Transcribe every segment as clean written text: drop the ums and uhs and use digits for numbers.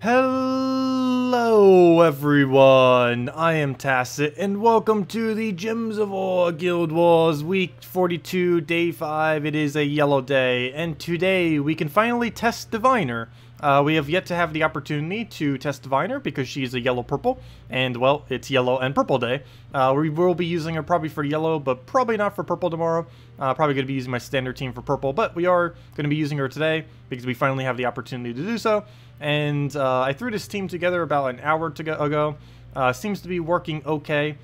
Hello everyone, I am Tacet, and welcome to the Gems of War Guild Wars Week 42, Day 5. It is a yellow day, and today we can finally test Diviner. We have yet to have the opportunity to test Diviner because she's a yellow-purple, and well, it's yellow and purple day. We will be using her probably for yellow, but probably not for purple tomorrow. Probably going to be using my standard team for purple, but we are going to be using her today because we finally have the opportunity to do so. And I threw this team together about an hour ago. Seems to be working okay.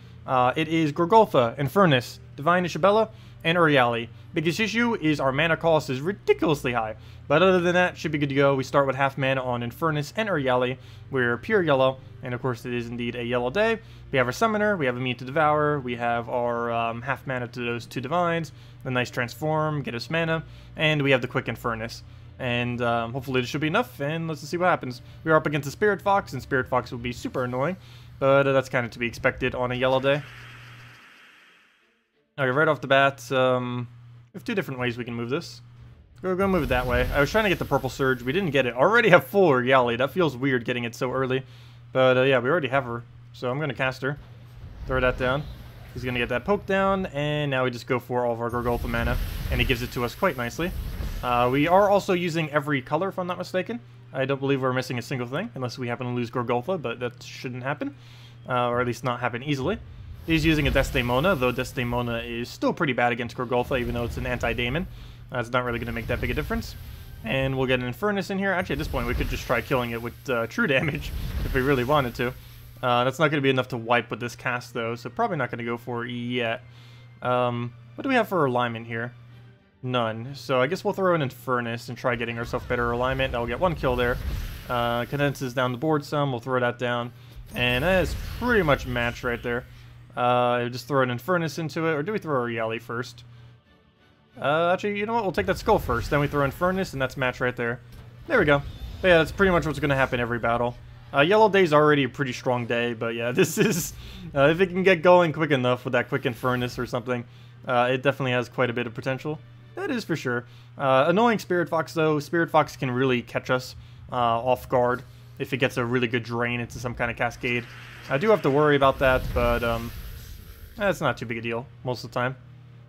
It is Gorgolfa, Infernus, Divine Ishbaala, and Uriali. Biggest issue is our mana cost is ridiculously high. But other than that, should be good to go. We start with half mana on Infernus and Uriali. We're pure yellow, and of course it is indeed a yellow day. We have our Summoner, we have Immune to Devour, we have our half mana to those two Divines, the nice Transform, get us mana, and we have the quick Infernus. And hopefully this should be enough, and let's just see what happens. We are up against a Spirit Fox, and Spirit Fox will be super annoying, but that's kind of to be expected on a yellow day. Okay, right off the bat, we have two different ways we can move this. We're going to move it that way. I was trying to get the Purple Surge, we didn't get it. Already have full Uriali, that feels weird getting it so early. But yeah, we already have her, so I'm going to cast her. Throw that down. He's going to get that poke down, and now we just go for all of our Gorgolfa mana, and he gives it to us quite nicely. We are also using every color, if I'm not mistaken. I don't believe we're missing a single thing, unless we happen to lose Gorgolfa, but that shouldn't happen. Or at least not happen easily. He's using a Desdemona, though Desdemona is still pretty bad against Gorgolfa, even though it's an anti-daemon. That's not really going to make that big a difference. And we'll get an Infernus in here. Actually, at this point, we could just try killing it with true damage, if we really wanted to. That's not going to be enough to wipe with this cast, though, so probably not going to go for it yet. What do we have for alignment here? None. So I guess we'll throw an Infernus and try getting ourselves better alignment. That'll get one kill there. Condenses down the board some. We'll throw that down. And that is pretty much matched right there. Just throw an Infernus into it. Or do we throw a Uriali first? Actually, you know what? We'll take that skull first. Then we throw Infernus, and that's matched right there. There we go. But yeah, that's pretty much what's going to happen every battle. Yellow Day's already a pretty strong day, but yeah, this is... if it can get going quick enough with that quick Infernus or something, it definitely has quite a bit of potential. That is for sure. Annoying Spirit Fox, though. Spirit Fox can really catch us off guard if it gets a really good drain into some kind of cascade. I do have to worry about that, but that's not too big a deal most of the time.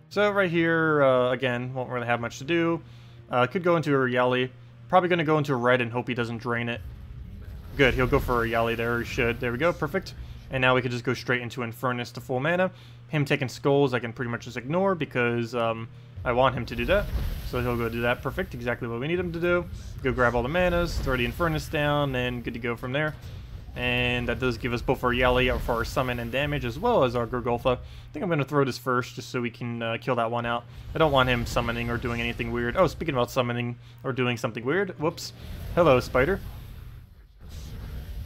So right here, again, won't really have much to do. Could go into a Uriali. Probably going to go into a red and hope he doesn't drain it. Good, he'll go for a Uriali there, he should. There we go, perfect. And now we could just go straight into Infernus to full mana. Him taking skulls I can pretty much just ignore because I want him to do that. So he'll go do that, perfect, exactly what we need him to do. Go grab all the manas, throw the Infernus down, and good to go from there. And that does give us both our Uriali for our summon and damage, as well as our Gorgolfa. I think I'm going to throw this first, just so we can kill that one out. I don't want him summoning or doing anything weird. Oh, speaking about summoning or doing something weird, whoops. Hello, spider.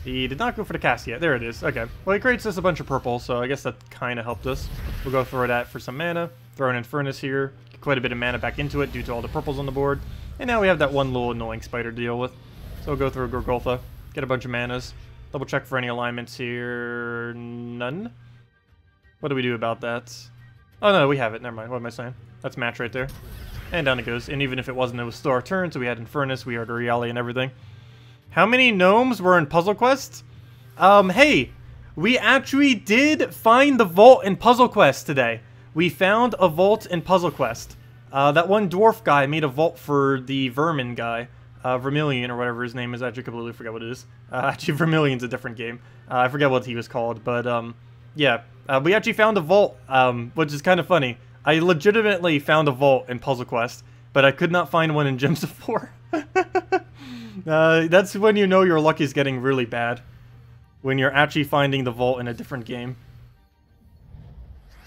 He did not go for the cast yet. There it is. Okay. Well, he creates us a bunch of purple, so I guess that kind of helped us. We'll go throw that for some mana. Throw an Infernus here. Get quite a bit of mana back into it due to all the purples on the board. And now we have that one little annoying spider to deal with. So we'll go through Gorgolfa. Get a bunch of manas. Double check for any alignments here. None. What do we do about that? Oh, no, we have it. Never mind. What am I saying? That's match right there. And down it goes. And even if it wasn't, it was still our turn. So we had Infernus. We had Uriali and everything. How many gnomes were in Puzzle Quest? Hey, we actually did find the vault in Puzzle Quest today. We found a vault in Puzzle Quest. That one dwarf guy made a vault for the vermin guy. Vermilion, or whatever his name is. I actually completely forget what it is. Actually, Vermilion's a different game. I forget what he was called, but, yeah. We actually found a vault, which is kind of funny. I legitimately found a vault in Puzzle Quest, but I could not find one in Gems of War. That's when you know your luck is getting really bad. When you're actually finding the vault in a different game.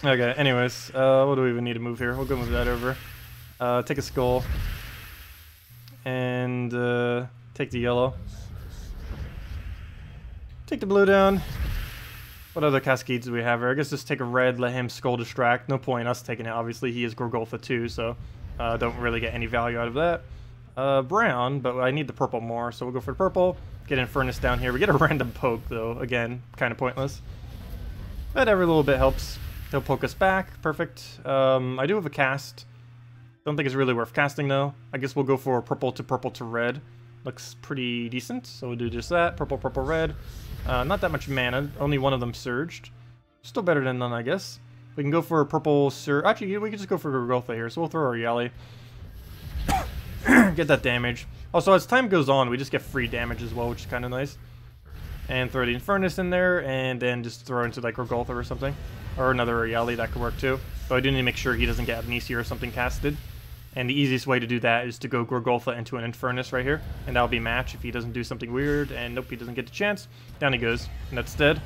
Okay, anyways, what do we even need to move here? We'll go move that over. Take a skull. And take the yellow. Take the blue down. What other cascades do we have here? I guess just take a red, let him skull distract. No point us taking it, obviously. He is Gorgolfa too, so don't really get any value out of that. Brown, but I need the purple more, so we'll go for the purple. Get Infernus down here. We get a random poke, though. Again, kind of pointless. But every little bit helps. He'll poke us back. Perfect. I do have a cast. Don't think it's really worth casting, though. I guess we'll go for purple to red. Looks pretty decent, so we'll do just that. Purple, purple, red. Not that much mana, only one of them surged. Still better than none, I guess. We can go for a purple surge. Actually, we can just go for Gorgolfa here, so we'll throw our Yali. Get that damage. Also, as time goes on, we just get free damage as well, which is kind of nice. And throw the Infernus in there, and then just throw into like Gorgolfa or something. Or another Yali, that could work too. But I do need to make sure he doesn't get Amnesia or something casted. And the easiest way to do that is to go Gorgolfa into an Infernus right here. And that'll be match if he doesn't do something weird. And nope, he doesn't get the chance. Down he goes. And that's dead.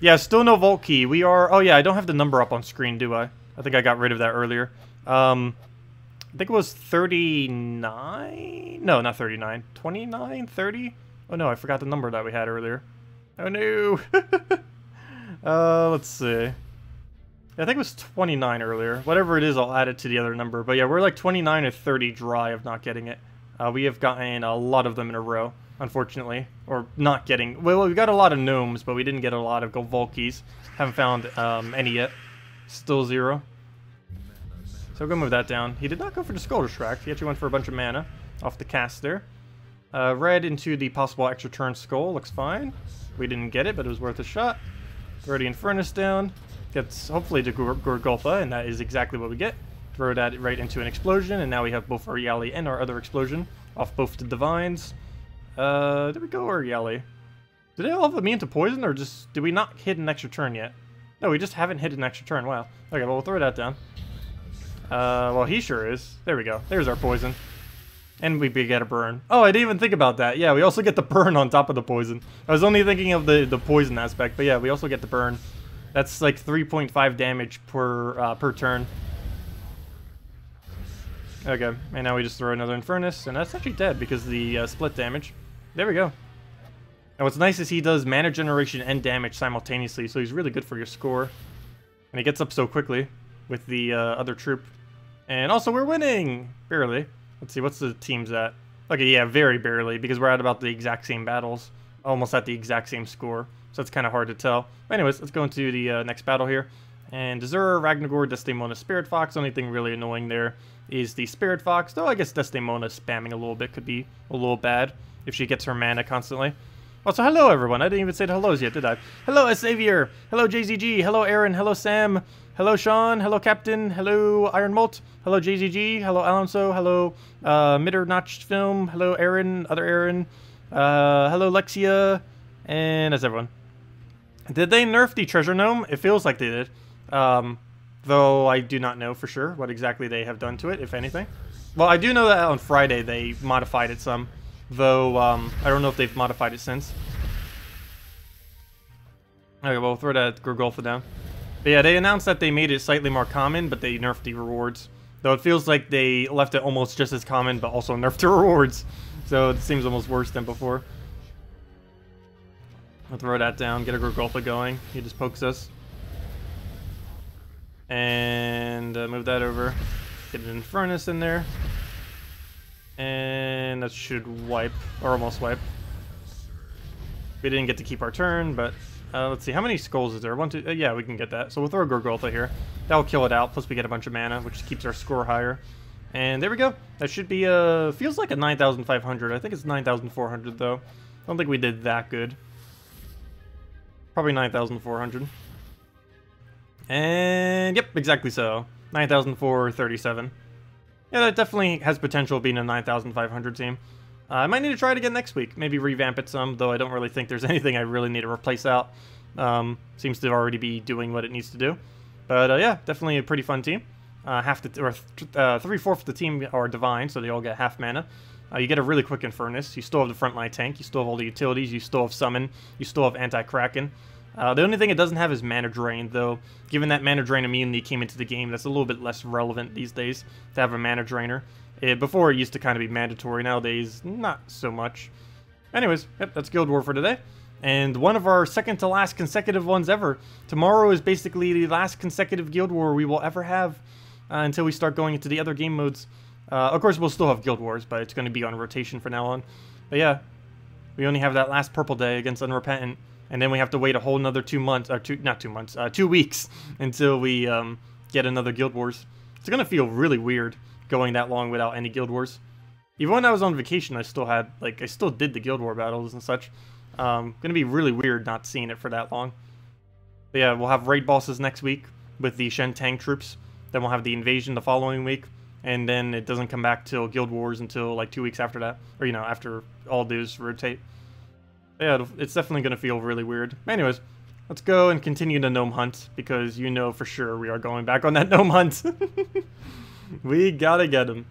Yeah, still no Vault Key. We are... Oh yeah, I don't have the number up on screen, do I? I think I got rid of that earlier. I think it was 39? No, not 39. 29? 30? Oh no, I forgot the number that we had earlier. Oh no! Let's see. I think it was 29 earlier. Whatever it is, I'll add it to the other number. But yeah, we're like 29 or 30 dry of not getting it. We have gotten a lot of them in a row, unfortunately. Or not getting... Well, we got a lot of gnomes, but we didn't get a lot of Volkies. Haven't found any yet. Still 0. So we're going to move that down. He did not go for the Skull Distract. He actually went for a bunch of mana off the cast there. Red into the possible extra turn Skull. Looks fine. We didn't get it, but it was worth a shot. Throw the Infernus down. Gets hopefully to Gorgolfa, and that is exactly what we get. Throw that right into an explosion, and now we have both our Yali and our other explosion off both the Divines. Did we go our Yali? Did they all have immune to poison, or just did we not hit an extra turn yet? No, we just haven't hit an extra turn. Wow. Okay, well, we'll throw that down. Well, he sure is. There we go. There's our poison. And we get a burn. Oh, I didn't even think about that. Yeah, we also get the burn on top of the poison. I was only thinking of the poison aspect, but yeah, we also get the burn. That's like 3.5 damage per turn. Okay, and now we just throw another Infernus, and that's actually dead because of the split damage. There we go. And what's nice is he does mana generation and damage simultaneously, so he's really good for your score. And he gets up so quickly with the other troop. And also, we're winning! Barely. Let's see, what's the teams at? Okay, yeah, very barely, because we're at about the exact same battles. Almost at the exact same score. So it's kind of hard to tell. But anyways, let's go into the next battle here. And Desura, Ragnagor, Desdemona, Spirit Fox. The only thing really annoying there is the Spirit Fox. Though I guess Desdemona spamming a little bit could be a little bad if she gets her mana constantly. Also, hello everyone. I didn't even say the hellos yet, did I? Hello, Xavier. Hello, JZG. Hello, Aaron. Hello, Sam. Hello, Sean. Hello, Captain. Hello, Iron Molt. Hello, JZG. Hello, Alonso. Hello, Middernotch Film. Hello, Aaron. Other Aaron. Hello, Lexia. And that's everyone. Did they nerf the Treasure Gnome? It feels like they did. Though I do not know for sure what exactly they have done to it, if anything. Well, I do know that on Friday they modified it some. Though, I don't know if they've modified it since. Okay, well, we'll throw that Gorgolfa down. But yeah, they announced that they made it slightly more common, but they nerfed the rewards. Though it feels like they left it almost just as common, but also nerfed the rewards. So it seems almost worse than before. I'll throw that down, get a Gorgolfa going. He just pokes us. And move that over. Get an Infernus in there. And that should wipe, or almost wipe. We didn't get to keep our turn, but let's see. How many skulls is there? 1, 2, yeah, we can get that. So we'll throw a Gorgolfa here. That'll kill it out, plus we get a bunch of mana, which keeps our score higher. And there we go. That should be, feels like a 9,500. I think it's 9,400, though. I don't think we did that good. Probably 9,400. And, yep, exactly so. 9,437. Yeah, that definitely has potential of being a 9,500 team. I might need to try it again next week. Maybe revamp it some, though I don't really think there's anything I really need to replace out. Seems to already be doing what it needs to do. But, yeah, definitely a pretty fun team. Three-fourths of the team are divine, so they all get half mana. You get a really quick Infernus. You still have the frontline tank. You still have all the utilities. You still have Summon. You still have Anti-Kraken. The only thing it doesn't have is Mana Drain, though. Given that Mana Drain immunity came into the game, that's a little bit less relevant these days to have a Mana Drainer. Before, it used to kind of be mandatory. Nowadays, not so much. Anyways, yep, that's Guild War for today. And one of our second-to-last consecutive ones ever. Tomorrow is basically the last consecutive Guild War we will ever have until we start going into the other game modes. Of course, we'll still have Guild Wars, but it's going to be on rotation from now on. But yeah, we only have that last purple day against Unrepentant, and then we have to wait a whole another 2 months, or 2 weeks until we get another Guild Wars. It's going to feel really weird going that long without any Guild Wars. Even when I was on vacation, I still had, like, I still did the Guild War battles and such. Gonna be really weird not seeing it for that long. But yeah, we'll have raid bosses next week with the Shen Tang troops. Then we'll have the invasion the following week. And then it doesn't come back till Guild Wars until, like, 2 weeks after that. Or, you know, after all dues rotate. But yeah, it's definitely gonna feel really weird. Anyways, let's go and continue the gnome hunt, because you know for sure we are going back on that gnome hunt. We gotta get him.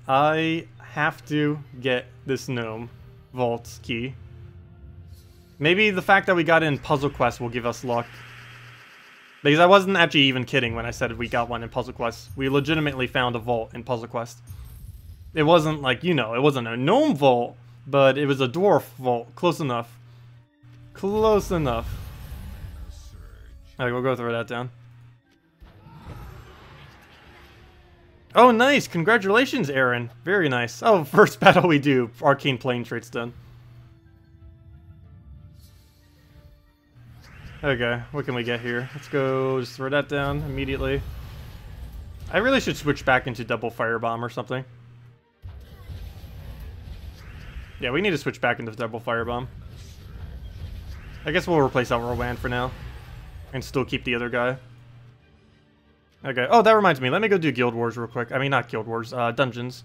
I have to get this gnome vault key. Maybe the fact that we got in Puzzle Quest will give us luck. Because I wasn't actually even kidding when I said we got one in Puzzle Quest. We legitimately found a vault in Puzzle Quest. It wasn't like, you know, it wasn't a gnome vault, but it was a dwarf vault. Close enough. Close enough. Alright, we'll go throw that down. Oh, nice! Congratulations, Aaron. Very nice. Oh, first battle we do. Arcane Plane traits done. Okay, what can we get here? Let's go just throw that down immediately. I really should switch back into double firebomb or something. Yeah, we need to switch back into double firebomb. I guess we'll replace our Rowan for now. And still keep the other guy. Okay. Oh, that reminds me. Let me go do Guild Wars real quick. I mean, not Guild Wars. Dungeons.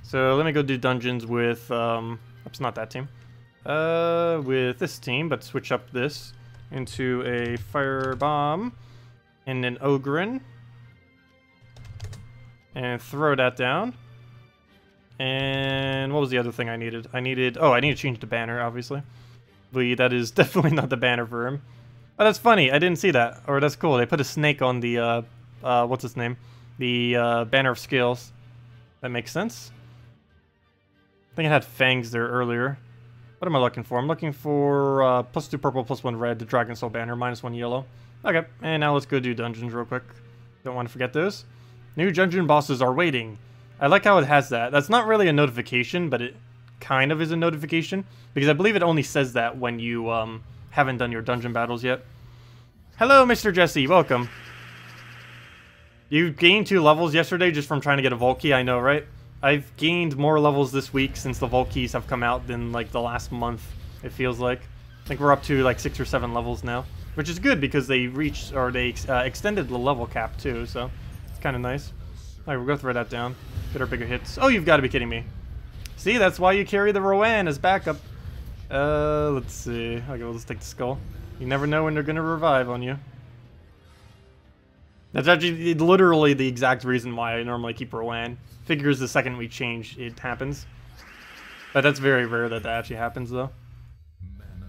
So let me go do dungeons with... Oops, not that team. With this team, but switch up this into a firebomb and an ogren. And throw that down. And what was the other thing I needed? I need to change the banner, obviously. But that is definitely not the banner for him. Oh, that's funny. I didn't see that. Or that's cool. They put a snake on the, what's its name? The, banner of scales. That makes sense. I think it had fangs there earlier. What am I looking for? I'm looking for, +2 purple, +1 red, the Dragon Soul banner, -1 yellow. Okay, and now let's go do dungeons real quick. Don't want to forget those. New dungeon bosses are waiting. I like how it has that. That's not really a notification, but it kind of is a notification. Because I believe it only says that when you, haven't done your dungeon battles yet. Hello, Mr. Jesse. Welcome. You gained 2 levels yesterday just from trying to get a vault key, I know, right? I've gained more levels this week since the vault keys have come out than, like, the last month, it feels like. I think we're up to, like, 6 or 7 levels now. Which is good because they reached, or they extended the level cap, too, so it's kind of nice. Alright, we'll go throw that down. Get our bigger hits. Oh, you've got to be kidding me. See, that's why you carry the Rowan as backup. Let's see. Okay, we'll just take the skull. You never know when they're gonna revive on you. That's actually literally the exact reason why I normally keep Rowan. Figures the second we change, it happens. But that's very rare that that actually happens, though.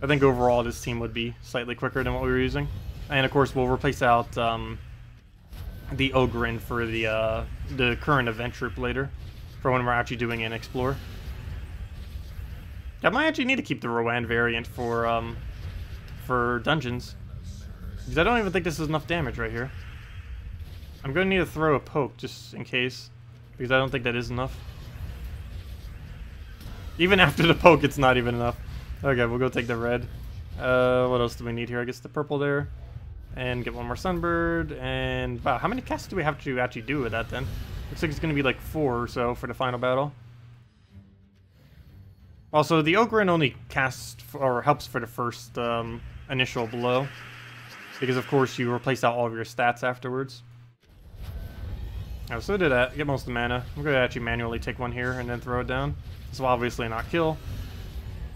I think overall this team would be slightly quicker than what we were using. And of course, we'll replace out the Ogren for the current event troop later, for when we're actually doing an Explore. I might actually need to keep the Rowan variant for dungeons. Because I don't even think this is enough damage right here. I'm going to need to throw a poke just in case. Because I don't think that is enough. Even after the poke, it's not even enough. Okay, we'll go take the red. What else do we need here? I guess the purple there. And get one more Sunbird. And wow, how many casts do we have to actually do with that then? Looks like it's going to be like 4 or so for the final battle. Also, the Ogren only casts or helps for the first initial blow, because of course you replace out all of your stats afterwards. So do that. Get most of the mana. I'm going to actually manually take one here and then throw it down. This will obviously not kill.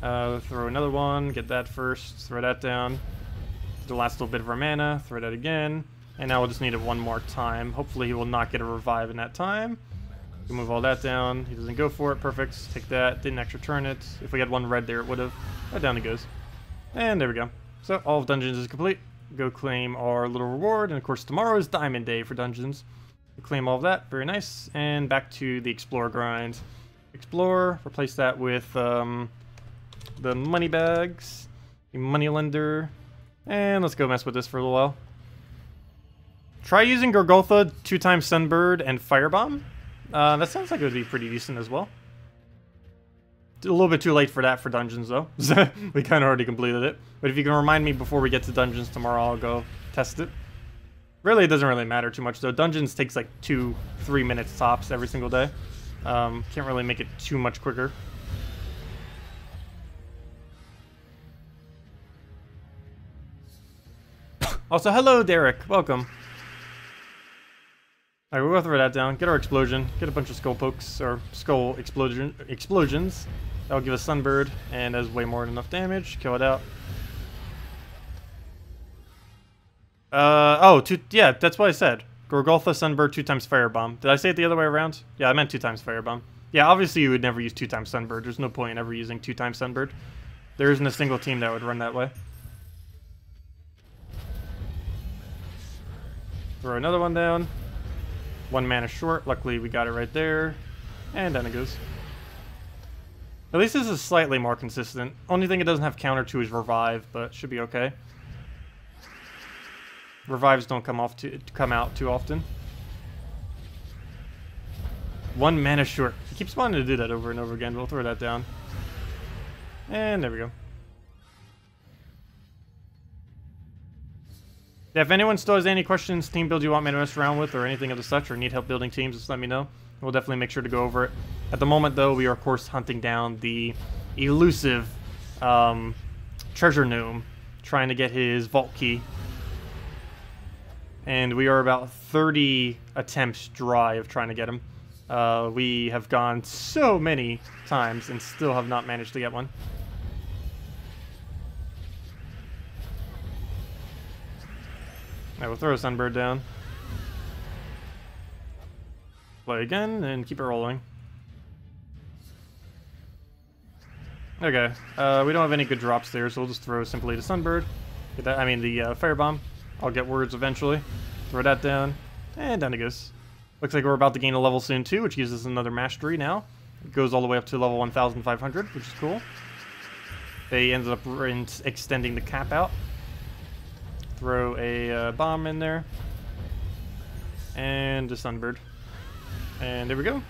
Throw another one. Get that first. Throw that down. The last little bit of our mana. Throw that again. And now we'll just need it one more time. Hopefully he will not get a revive in that time. We move all that down. He doesn't go for it. Perfect. Take that. Didn't actually turn it. If we had one red there, it would have. Right down it goes. And there we go. So all of dungeons is complete. Go claim our little reward. And of course, tomorrow is Diamond Day for dungeons. We claim all of that. Very nice. And back to the Explore grind. Explore. Replace that with the money bags. The money lender. And let's go mess with this for a little while. Try using Gorgotha, 2x Sunbird, and Firebomb. That sounds like it would be pretty decent as well. A little bit too late for that for dungeons, though. We kind of already completed it. But if you can remind me before we get to dungeons tomorrow, I'll go test it. Really, it doesn't really matter too much, though. Dungeons takes like 2-3 minutes tops every single day. Can't really make it too much quicker. Also, hello, Derek. Welcome. Alright, we'll go throw that down. Get our explosion. Get a bunch of skull pokes, or skull explosions. That'll give us Sunbird, and that's way more than enough damage. Kill it out. Yeah, that's what I said. Gorgoltha, Sunbird, 2 times Firebomb. Did I say it the other way around? Yeah, I meant 2 times Firebomb. Yeah, obviously you would never use 2 times Sunbird. There's no point in ever using 2 times Sunbird. There isn't a single team that would run that way. Throw another one down. 1 mana short. Luckily, we got it right there. And then it goes. At least this is slightly more consistent. Only thing it doesn't have counter to is Revive, but should be okay. Revives don't come out too often. 1 mana short. He keeps wanting to do that over and over again. We'll throw that down. And there we go. Yeah, if anyone still has any questions, team build you want me to mess around with, or anything of the such, or need help building teams, just let me know. We'll definitely make sure to go over it. At the moment, though, we are, of course, hunting down the elusive treasure gnome, trying to get his vault key. And we are about 30 attempts dry of trying to get him. We have gone so many times and still have not managed to get one. Alright, we'll throw a Sunbird down. Play again and keep it rolling. Okay, we don't have any good drops there, so we'll just throw simply the Sunbird. Get that, the Firebomb. I'll get words eventually. Throw that down, and down it goes. Looks like we're about to gain a level soon too, which gives us another mastery now. It goes all the way up to level 1,500, which is cool. They ended up extending the cap out. Throw a bomb in there. And a Sunbird. And there we go.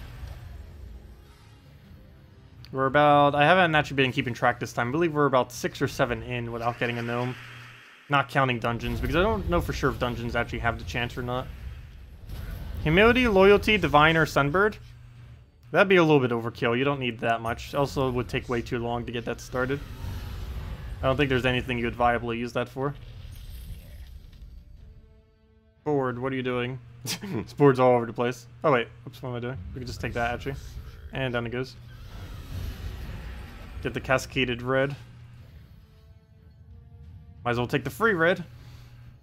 We're about... I haven't actually been keeping track this time. I believe we're about 6 or 7 in without getting a gnome. Not counting dungeons, because I don't know for sure if dungeons actually have the chance or not. Humility, Loyalty, Diviner, Sunbird. That'd be a little bit overkill. You don't need that much. Also, it would take way too long to get that started. I don't think there's anything you would viably use that for. Board, what are you doing? This board's all over the place. Oh wait, oops, what am I doing? We can just take that actually. And down it goes. Get the cascaded red. Might as well take the free red.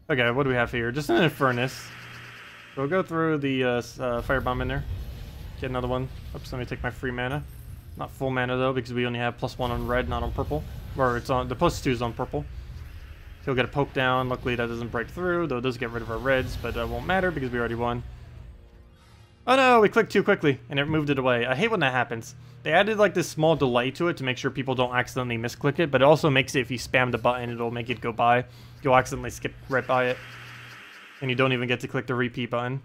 Okay, what do we have here? Just an Infernus. We'll go through the Firebomb in there. Get another one. Oops, let me take my free mana. Not full mana though, because we only have +1 on red, not on purple. Or it's on the +2 is on purple. He'll get a poke down. Luckily that doesn't break through, though it does get rid of our reds, but that won't matter because we already won. Oh no, we clicked too quickly, and it moved it away. I hate when that happens. They added like this small delay to it to make sure people don't accidentally misclick it, but it also makes it, if you spam the button, it'll make it go by. You'll accidentally skip right by it. And you don't even get to click the repeat button.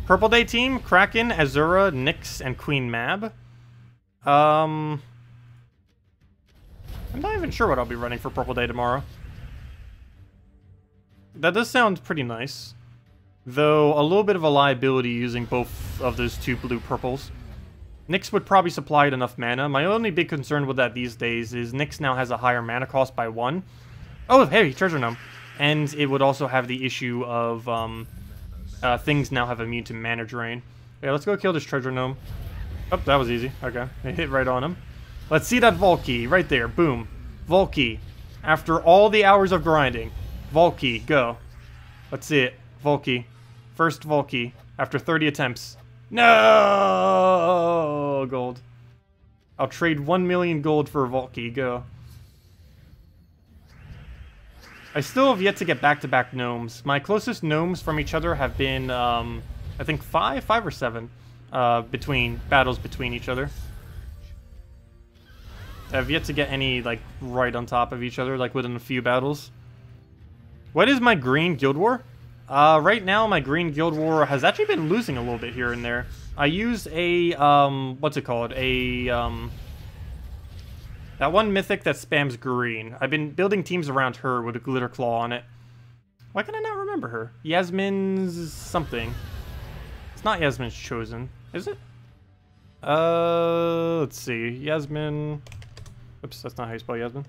Purple Day team, Kraken, Azura, Nyx, and Queen Mab. I'm not even sure what I'll be running for Purple Day tomorrow. That does sound pretty nice. Though, a little bit of a liability using both of those 2 blue purples. Nyx would probably supply enough mana. My only big concern with that these days is Nyx now has a higher mana cost by 1. Oh, hey, Treasure Gnome. And it would also have the issue of things now have immune to mana drain. Yeah, let's go kill this Treasure Gnome. Oh, that was easy. Okay, it hit right on him. Let's see that Vault Key right there. Boom. Vault Key. After all the hours of grinding. Vault Key, go. Let's see it. Vault Key. First Vault Key. After 30 attempts. No! Gold. I'll trade 1 million gold for a Vault Key. Go. I still have yet to get back-to-back gnomes. My closest gnomes from each other have been, I think 5 or 7 battles between each other. I've yet to get any, like, right on top of each other, like, within a few battles. What is my green Guild War? Right now, my green Guild War has actually been losing a little bit here and there. I use a, what's it called? That one mythic that spams green. I've been building teams around her with a glitter claw on it. Why can I not remember her? Yasmin's something. It's not Yasmin's Chosen. Is it? Let's see. Yasmin. Oops, that's not how you spell Yasmin.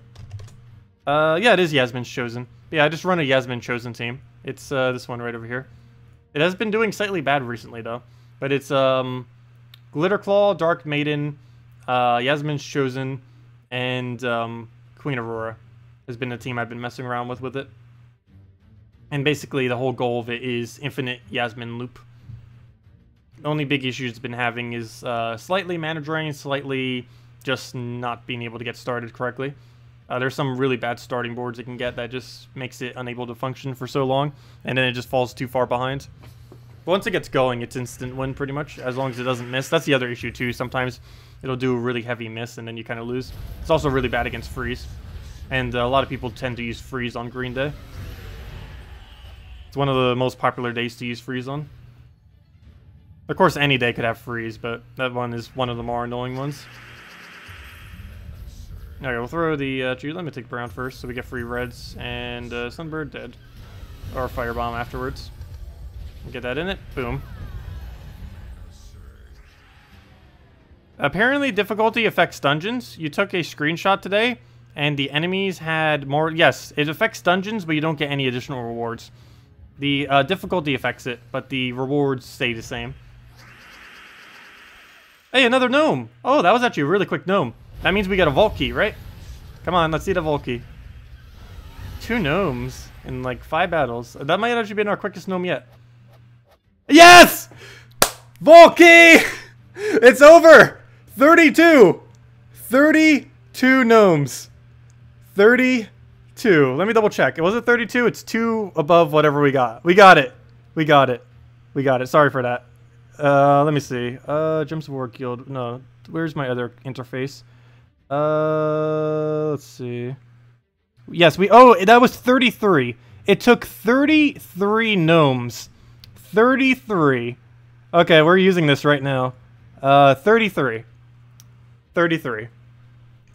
Yeah, it is Yasmin's Chosen. Yeah, I just run a Yasmin Chosen team. It's this one right over here. It has been doing slightly bad recently though, but it's Glitterclaw, Dark Maiden, Yasmin's Chosen, and Queen Aurora has been the team I've been messing around with it. And basically the whole goal of it is infinite Yasmin loop. The only big issue it's been having is slightly mana drain, slightly just not being able to get started correctly. There's some really bad starting boards it can get that just makes it unable to function for so long, and then it just falls too far behind. But once it gets going, it's instant win pretty much, as long as it doesn't miss. That's the other issue too. Sometimes it'll do a really heavy miss, and then you kind of lose. It's also really bad against freeze, and a lot of people tend to use freeze on green day. It's one of the most popular days to use freeze on. Of course, any day could have freeze, but that one is one of the more annoying ones. Okay, we'll throw the tree. Let me take brown first, so we get free reds, and Sunbird dead. Or Firebomb afterwards. Get that in it. Boom. Apparently, difficulty affects dungeons. You took a screenshot today, and the enemies had more... Yes, it affects dungeons, but you don't get any additional rewards. The difficulty affects it, but the rewards stay the same. Hey, another gnome! Oh, that was actually a really quick gnome. That means we got a vault key, right? Come on, let's see the vault key. 2 gnomes in like 5 battles. That might actually been our quickest gnome yet. Yes! Vault key! It's over! 32! 32 gnomes. 32. Let me double check. Was it 32? It's 2 above whatever we got. We got it. We got it. We got it. Sorry for that. Let me see. Gems of War Guild. No. Where's my other interface? Let's see. Yes, oh, that was 33. It took 33 gnomes. 33. Okay, we're using this right now. 33. 33.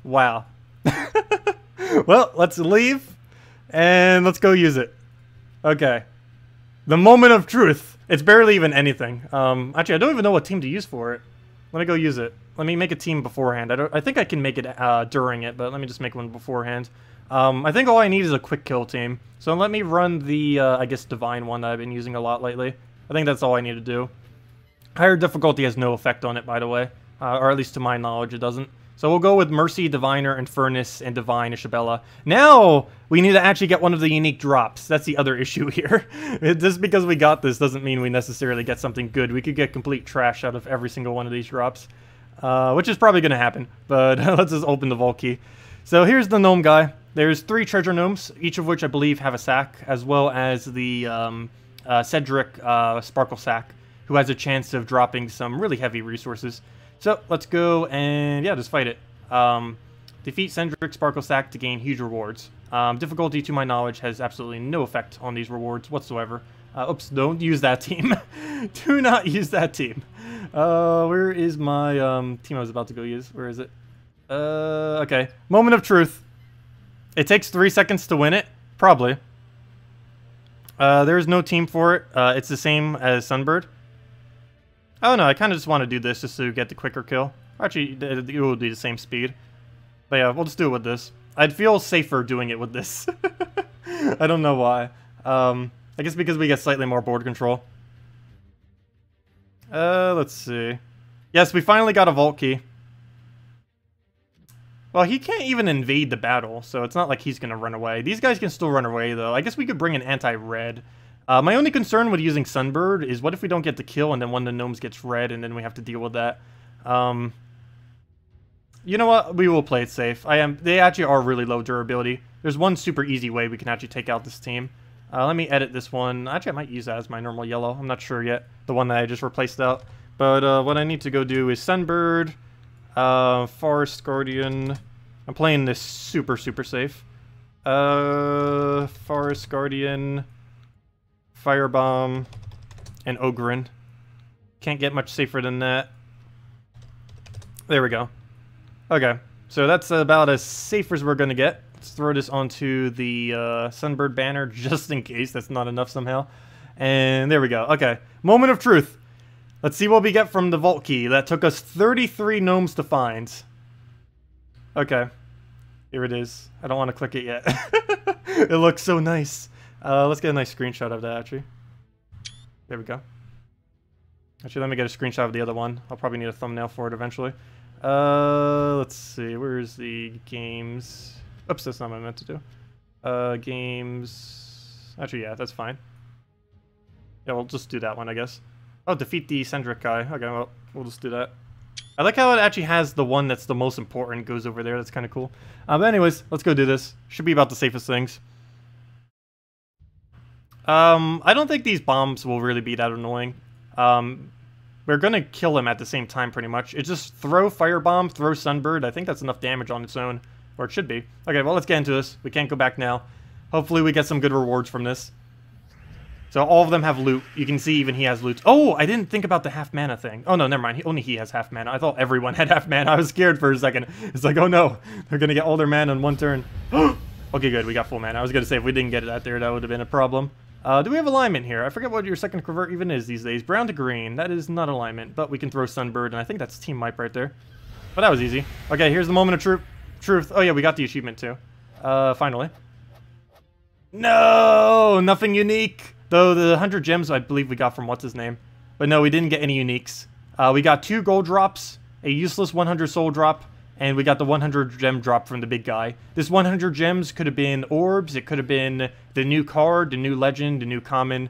Wow. Well, let's leave, and let's go use it. Okay. The moment of truth. It's barely even anything. Actually, I don't even know what team to use for it. Let me go use it. Let me make a team beforehand. I think I can make it during it, but let me just make one beforehand. I think all I need is a quick kill team. So let me run the, I guess, Divine one that I've been using a lot lately. I think that's all I need to do. Higher difficulty has no effect on it, by the way. Or at least to my knowledge, it doesn't. So we'll go with Mercy, Diviner, and Furnace, and Divine, Ishbaala. Now, we need to actually get one of the unique drops. That's the other issue here. Just because we got this doesn't mean we necessarily get something good. We could get complete trash out of every single one of these drops. Which is probably going to happen. But let's just open the vault key. So here's the gnome guy. There's 3 treasure gnomes, each of which I believe have a sack, as well as the Cedric Sparkle sack, who has a chance of dropping some really heavy resources. So let's go and, yeah, just fight it. Defeat Cedric Sparkle sack to gain huge rewards. Difficulty, to my knowledge, has absolutely no effect on these rewards whatsoever. Oops, don't use that team. Do not use that team. Where is my team I was about to go use? Where is it? Okay. Moment of truth. It takes 3 seconds to win it. Probably. There's no team for it. It's the same as Sunbird. Oh no, I kind of just want to do this just to get the quicker kill. Actually, it will be the same speed. But yeah, we'll just do it with this. I'd feel safer doing it with this. I don't know why. I guess because we get slightly more board control. Let's see. Yes, we finally got a vault key. Well, he can't even invade the battle, so it's not like he's going to run away. These guys can still run away, though. I guess we could bring an anti-red. My only concern with using Sunbird is what if we don't get the kill and then one of the gnomes gets red and then we have to deal with that. You know what? We will play it safe. They actually are really low durability. There's one super easy way we can actually take out this team. Let me edit this one. Actually, I might use that as my normal yellow. I'm not sure yet. The one that I just replaced out. But what I need to go do is Sunbird, Forest Guardian. I'm playing this super, super safe. Forest Guardian, Firebomb, and Ogren. Can't get much safer than that. There we go. Okay, so that's about as safe as we're going to get. Let's throw this onto the Sunbird banner just in case that's not enough somehow. And there we go. Okay, moment of truth. Let's see what we get from the vault key. That took us 33 gnomes to find. Okay. Here it is. I don't want to click it yet. It looks so nice. Let's get a nice screenshot of that, actually. There we go. Actually, let me get a screenshot of the other one. I'll probably need a thumbnail for it eventually. Let's see. Where's the games? Oops, that's not what I meant to do. Games. Actually, yeah, that's fine. Yeah, we'll just do that one, I guess. Oh, defeat the eccentric guy. Okay, well, we'll just do that. I like how it actually has the one that's the most important goes over there. That's kind of cool. But anyways, let's go do this. Should be about the safest things. I don't think these bombs will really be that annoying. We're gonna kill him at the same time, pretty much. It's just throw firebomb, throw sunbird. I think that's enough damage on its own, or it should be. Okay, well, let's get into this. We can't go back now. Hopefully we get some good rewards from this. So all of them have loot. You can see even he has loot. Oh, I didn't think about the half mana thing. Oh, no, never mind. Only he has half mana. I thought everyone had half mana. I was scared for a second. It's like, oh no, they're gonna get all their mana in one turn. Okay, good. We got full mana. I was gonna say if we didn't get it out there, that would have been a problem. Do we have alignment here? I forget what your second convert even is these days. Brown to green. That is not alignment, but we can throw Sunbird, and I think that's Team Wipe right there. But that was easy. Okay, here's the moment of truth. Oh yeah, we got the achievement too. Finally. No, nothing unique. Though the 100 gems I believe we got from what's his name. But no, we didn't get any uniques. We got 2 gold drops, a useless 100 soul drop, and we got the 100 gem drop from the big guy. This 100 gems could have been orbs, it could have been the new card, the new legend, the new common,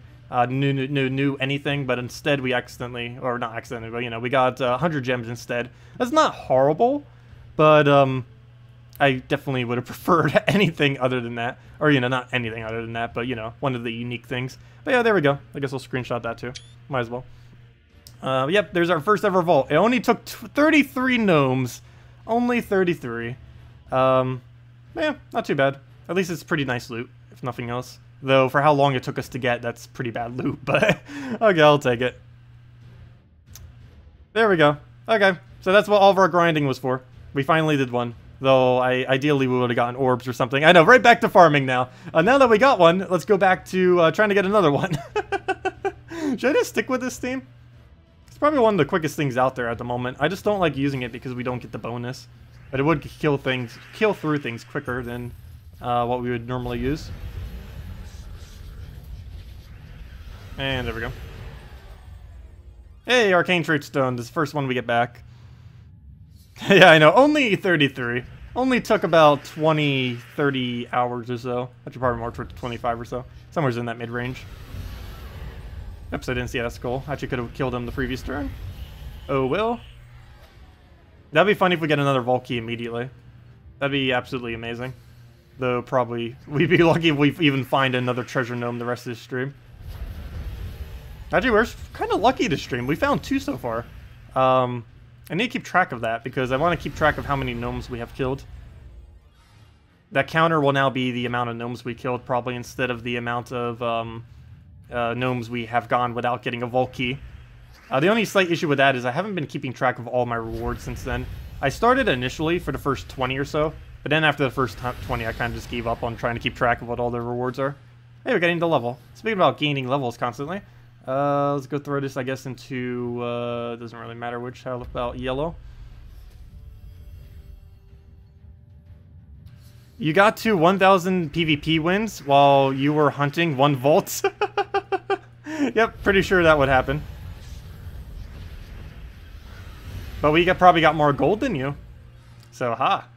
new anything, but instead we accidentally, or not accidentally, but you know, we got 100 gems instead. That's not horrible, but I definitely would have preferred anything other than that. Or, you know, not anything other than that, but, you know, one of the unique things. But yeah, there we go. I guess I'll screenshot that too. Might as well. Yep, there's our first ever vault. It only took 33 gnomes. Only 33. Yeah, not too bad. At least it's pretty nice loot, if nothing else. Though, for how long it took us to get, that's pretty bad loot. But, okay, I'll take it. There we go. Okay, so that's what all of our grinding was for. We finally did one. Though, ideally we would have gotten orbs or something. I know, right back to farming now. Now that we got one, let's go back to trying to get another one. Should I just stick with this theme? It's probably one of the quickest things out there at the moment. I just don't like using it because we don't get the bonus. But it would kill through things quicker than what we would normally use. And there we go. Hey, Arcane Trait Stone. This is the first one we get back. Yeah, I know. Only 33. Only took about 20, 30 hours or so. Actually, probably more towards 25 or so. Somewhere's in that mid-range. Oops, I didn't see that skull. Actually, could have killed him the previous turn. Oh, well. That'd be funny if we get another vault key immediately. That'd be absolutely amazing. Though, probably, we'd be lucky if we even find another treasure gnome the rest of this stream. Actually, we're kind of lucky this stream. We found 2 so far. I need to keep track of that, because I want to keep track of how many gnomes we have killed. That counter will now be the amount of gnomes we killed, probably, instead of the amount of gnomes we have gone without getting a vault key. The only slight issue with that is I haven't been keeping track of all my rewards since then. I started initially for the first 20 or so, but then after the first 20, I kind of just gave up on trying to keep track of what all the rewards are. Hey, we're getting to level. Speaking about gaining levels constantly, let's go throw this, I guess, into, doesn't really matter which, how about yellow? You got to 1,000 PvP wins while you were hunting 1 vault. Yep, pretty sure that would happen. But we probably got more gold than you. So, ha.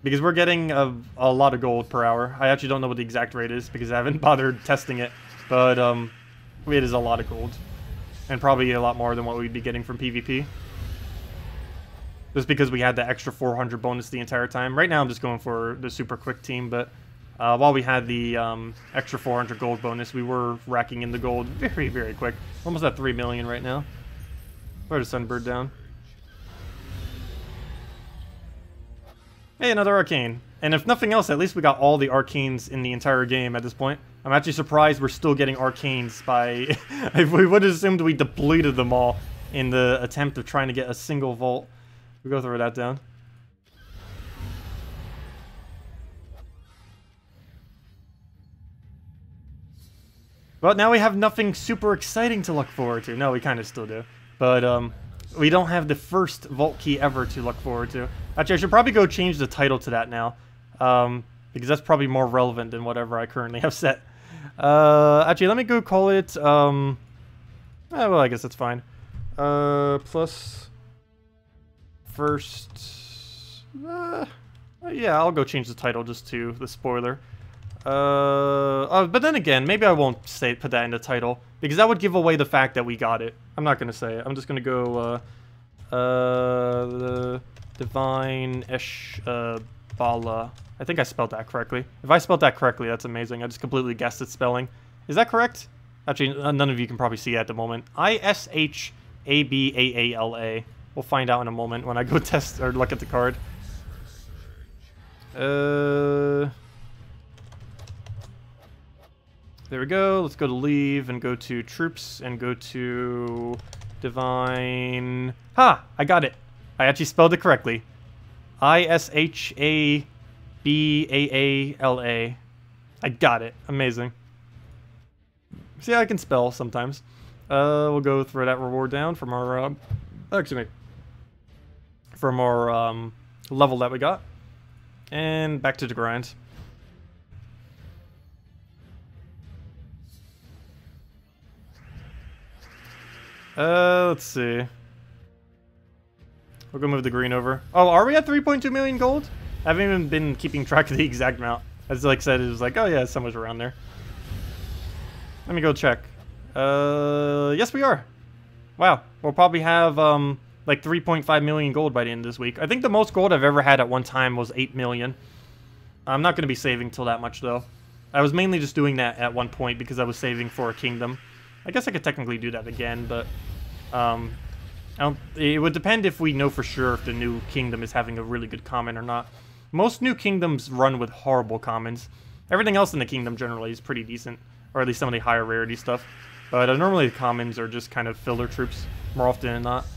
Because we're getting a lot of gold per hour. I actually don't know what the exact rate is because I haven't bothered testing it. But, it is a lot of gold. And probably a lot more than what we'd be getting from PvP. Just because we had the extra 400 bonus the entire time. Right now I'm just going for the super quick team, but while we had the extra 400 gold bonus, we were racking in the gold very, very quick. Almost at 3 million right now. Throw the Sunbird down. Hey, another Arcane. And if nothing else, at least we got all the Arcanes in the entire game at this point. I'm actually surprised we're still getting Arcanes by... If we would have assumed we depleted them all in the attempt of trying to get a single vault. We'll go throw that down. Well, now we have nothing super exciting to look forward to. No, we kind of still do. But, we don't have the first vault key ever to look forward to. Actually, I should probably go change the title to that now. Because that's probably more relevant than whatever I currently have set. Actually, let me go call it, well, I guess that's fine. Plus... First... yeah, I'll go change the title just to the spoiler. But then again, maybe I won't put that in the title, because that would give away the fact that we got it. I'm not gonna say it. I'm just gonna go, the Divine Ishbaala. I think I spelled that correctly. If I spelled that correctly, that's amazing. I just completely guessed its spelling. Is that correct? Actually, none of you can probably see it at the moment. Ishbaala. We'll find out in a moment when I go test or look at the card. There we go. Let's go to Lieb and go to Troops and go to Divine. Ha! I got it. I actually spelled it correctly. Ishbaala. I got it. Amazing. See, I can spell sometimes. We'll go throw that reward down from our, excuse me, from our level that we got, and back to the grind. Let's see. We'll go move the green over. Oh, are we at 3.2 million gold? I haven't even been keeping track of the exact amount. As like said, it was like, oh yeah, it's somewhere around there. Let me go check. Yes we are. Wow, we'll probably have like 3.5 million gold by the end of this week. I think the most gold I've ever had at one time was 8 million. I'm not going to be saving till that much though. I was mainly just doing that at one point because I was saving for a kingdom. I guess I could technically do that again, but it would depend if we know for sure if the new kingdom is having a really good common or not. Most new kingdoms run with horrible commons. Everything else in the kingdom generally is pretty decent, or at least some of the higher rarity stuff. But normally the commons are just kind of filler troops more often than not.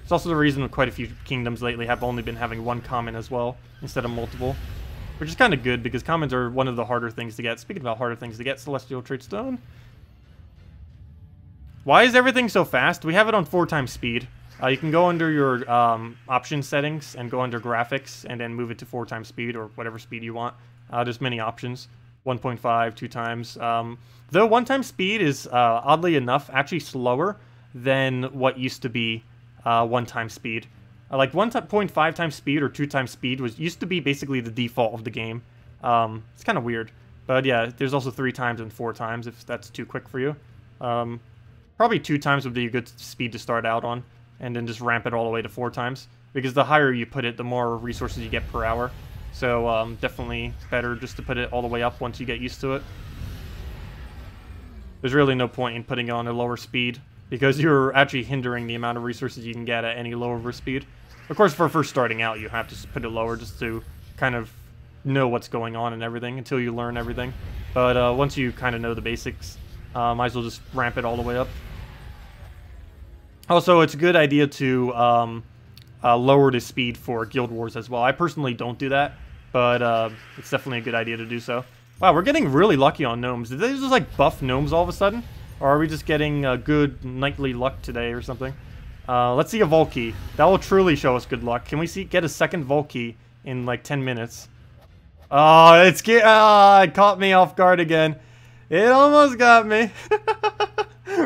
It's also the reason quite a few kingdoms lately have only been having one common as well, instead of multiple. Which is kind of good, because commons are one of the harder things to get. Speaking about harder things to get, Celestial Trait Stone. Why is everything so fast? We have it on 4x speed. You can go under your option settings and go under graphics and then move it to 4x speed or whatever speed you want. There's many options. 1.5, 2x. Though 1x speed is, oddly enough, actually slower than what used to be 1x speed. Like 1.5x speed or 2x speed used to be basically the default of the game. It's kind of weird. But yeah, there's also 3x and 4x if that's too quick for you. Probably 2x would be a good speed to start out on, and then just ramp it all the way to 4x. Because the higher you put it, the more resources you get per hour. So definitely better just to put it all the way up once you get used to it. There's really no point in putting it on a lower speed, because you're actually hindering the amount of resources you can get at any lower speed. Of course, for first starting out, you have to put it lower just to kind of know what's going on and everything until you learn everything. But once you kind of know the basics, might as well just ramp it all the way up. Also, it's a good idea to lower the speed for Guild Wars as well. I personally don't do that, but it's definitely a good idea to do so. Wow, we're getting really lucky on gnomes. Did they just like buff gnomes all of a sudden? Or are we just getting good nightly luck today or something? Let's see a vault key. That will truly show us good luck. Can we get a second vault key in like 10 minutes? Oh, it caught me off guard again. It almost got me.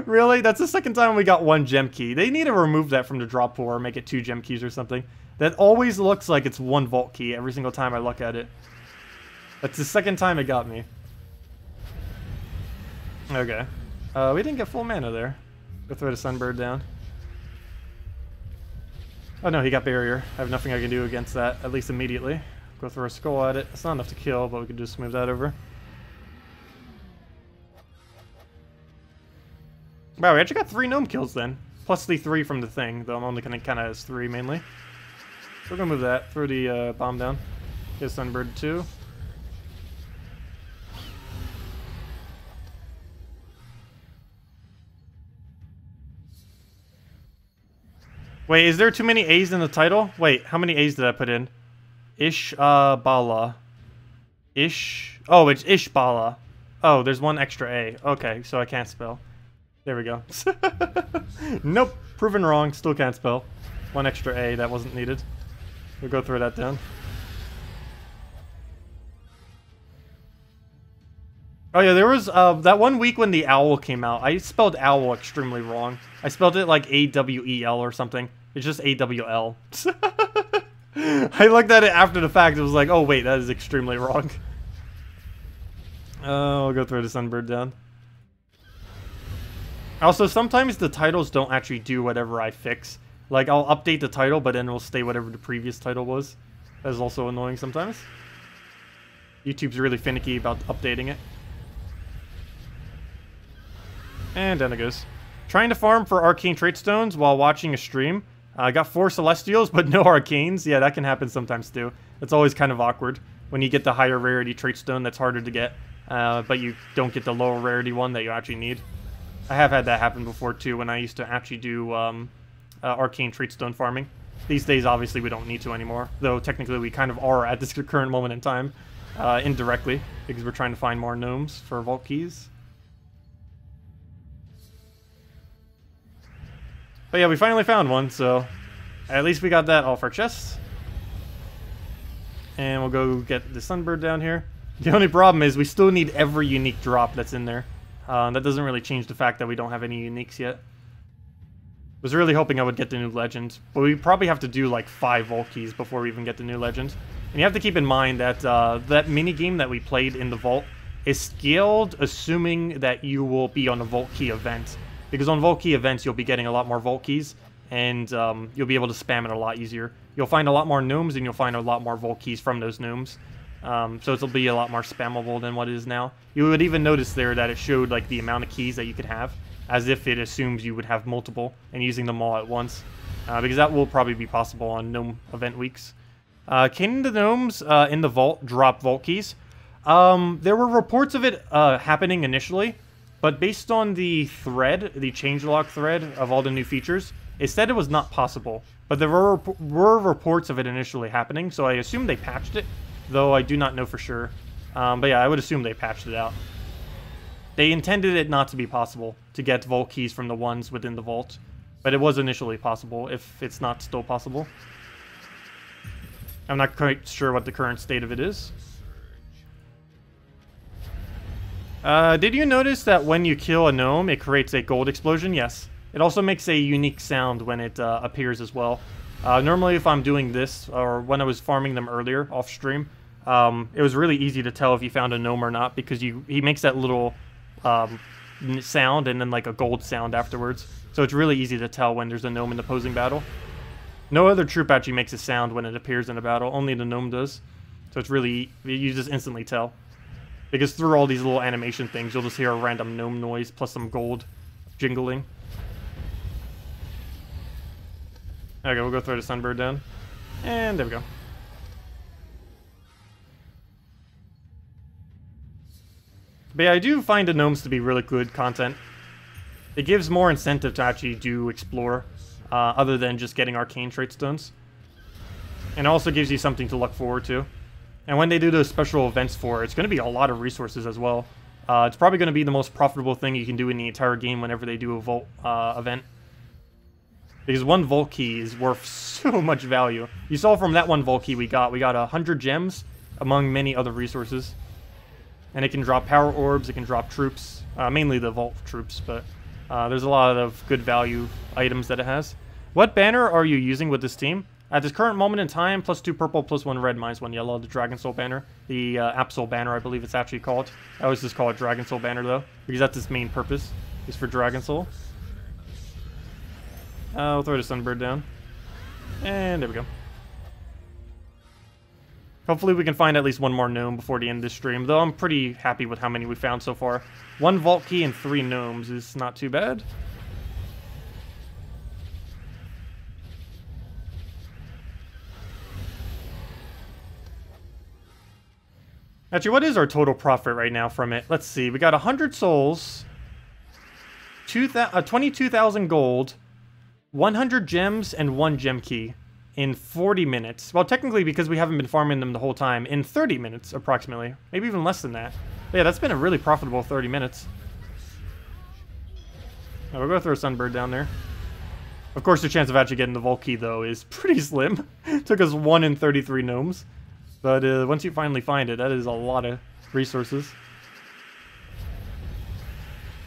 Really? That's the second time we got one gem key. They need to remove that from the drop pool or make it 2 gem keys or something. That always looks like it's 1 vault key every single time I look at it. That's the second time it got me. Okay. We didn't get full mana there. Go throw the Sunbird down. Oh no, he got barrier. I have nothing I can do against that, at least immediately. Go throw a skull at it. It's not enough to kill, but we could just move that over. Wow, we actually got 3 gnome kills then. Plus the 3 from the thing, though I'm only kind of has 3 mainly. So we're gonna move that. Throw the bomb down. Get Sunbird 2. Wait, is there too many A's in the title? Wait, how many A's did I put in? Ishbaala. Oh, it's Ishbaala. Oh, there's one extra A. Okay, so I can't spell. There we go. Nope, proven wrong. Still can't spell. One extra A that wasn't needed. We'll go throw that down. Oh yeah, there was that one week when the owl came out. I spelled owl extremely wrong. I spelled it like A-W-E-L or something. It's just A-W-L. I looked at it after the fact. It was like, oh wait, that is extremely wrong. I'll go throw the sunbird down. Also, sometimes the titles don't actually do whatever I fix. Like, I'll update the title, but then it'll stay whatever the previous title was. That is also annoying sometimes. YouTube's really finicky about updating it. And down it goes. Trying to farm for arcane trait stones while watching a stream. I got 4 celestials, but no arcanes. Yeah, that can happen sometimes too. It's always kind of awkward when you get the higher rarity trait stone that's harder to get, but you don't get the lower rarity one that you actually need. I have had that happen before too when I used to actually do arcane trait stone farming. These days, obviously, we don't need to anymore, though technically we kind of are at this current moment in time, indirectly, because we're trying to find more gnomes for vault keys. But yeah, we finally found one, so at least we got that off our chest. And we'll go get the sunbird down here. The only problem is we still need every unique drop that's in there. That doesn't really change the fact that we don't have any uniques yet. Was really hoping I would get the new legend, but we probably have to do like 5 vault keys before we even get the new legend. And you have to keep in mind that that mini game that we played in the vault is scaled assuming that you will be on a vault key event. Because on vault key events, you'll be getting a lot more vault keys, and you'll be able to spam it a lot easier. You'll find a lot more gnomes, and you'll find a lot more vault keys from those gnomes. So it'll be a lot more spammable than what it is now. You would even notice there that it showed like the amount of keys that you could have, as if it assumes you would have multiple, and using them all at once. Because that will probably be possible on gnome event weeks. Can the gnomes in the vault drop vault keys? There were reports of it happening initially. But based on the thread, the changelog thread of all the new features, it said it was not possible. But there were reports of it initially happening, so I assume they patched it, though I do not know for sure. But yeah, I would assume they patched it out. They intended it not to be possible to get vault keys from the ones within the vault, but it was initially possible, if it's not still possible. I'm not quite sure what the current state of it is. Did you notice that when you kill a gnome, it creates a gold explosion? Yes. It also makes a unique sound when it appears as well. Normally, if I'm doing this, or when I was farming them earlier off stream, it was really easy to tell if you found a gnome or not, because he makes that little sound and then like a gold sound afterwards. So it's really easy to tell when there's a gnome in the opposing battle. No other troop actually makes a sound when it appears in a battle, only the gnome does. So it's really, you just instantly tell. Because through all these little animation things, you'll just hear a random gnome noise plus some gold jingling. Okay, we'll go throw the sunbird down. And there we go. But yeah, I do find the gnomes to be really good content. It gives more incentive to actually do explore, other than just getting arcane trait stones. And it also gives you something to look forward to. And when they do those special events for it, it's going to be a lot of resources as well. It's probably going to be the most profitable thing you can do in the entire game whenever they do a vault event. Because one vault key is worth so much value. You saw from that one vault key we got 100 gems among many other resources. And it can drop power orbs, it can drop troops, mainly the vault troops, but there's a lot of good value items that it has. What banner are you using with this team? At this current moment in time, +2 purple, +1 red, -1 yellow, the Dragon Soul banner. The Absol banner, I believe it's actually called. I always just call it Dragon Soul banner, though, because that's its main purpose, is for Dragon Soul. I'll throw the sunbird down. And there we go. Hopefully we can find at least one more gnome before the end of this stream, though I'm pretty happy with how many we found so far. 1 vault key and 3 gnomes is not too bad. Actually, what is our total profit right now from it? Let's see. We got 100 souls, 22,000 gold, 100 gems, and 1 gem key in 40 minutes. Well, technically, because we haven't been farming them the whole time, in 30 minutes, approximately. Maybe even less than that. But yeah, that's been a really profitable 30 minutes. Now we'll go throw a Sunbird down there. Of course, the chance of actually getting the Vault Key, though, is pretty slim. Took us 1 in 33 gnomes. But once you finally find it, that is a lot of resources.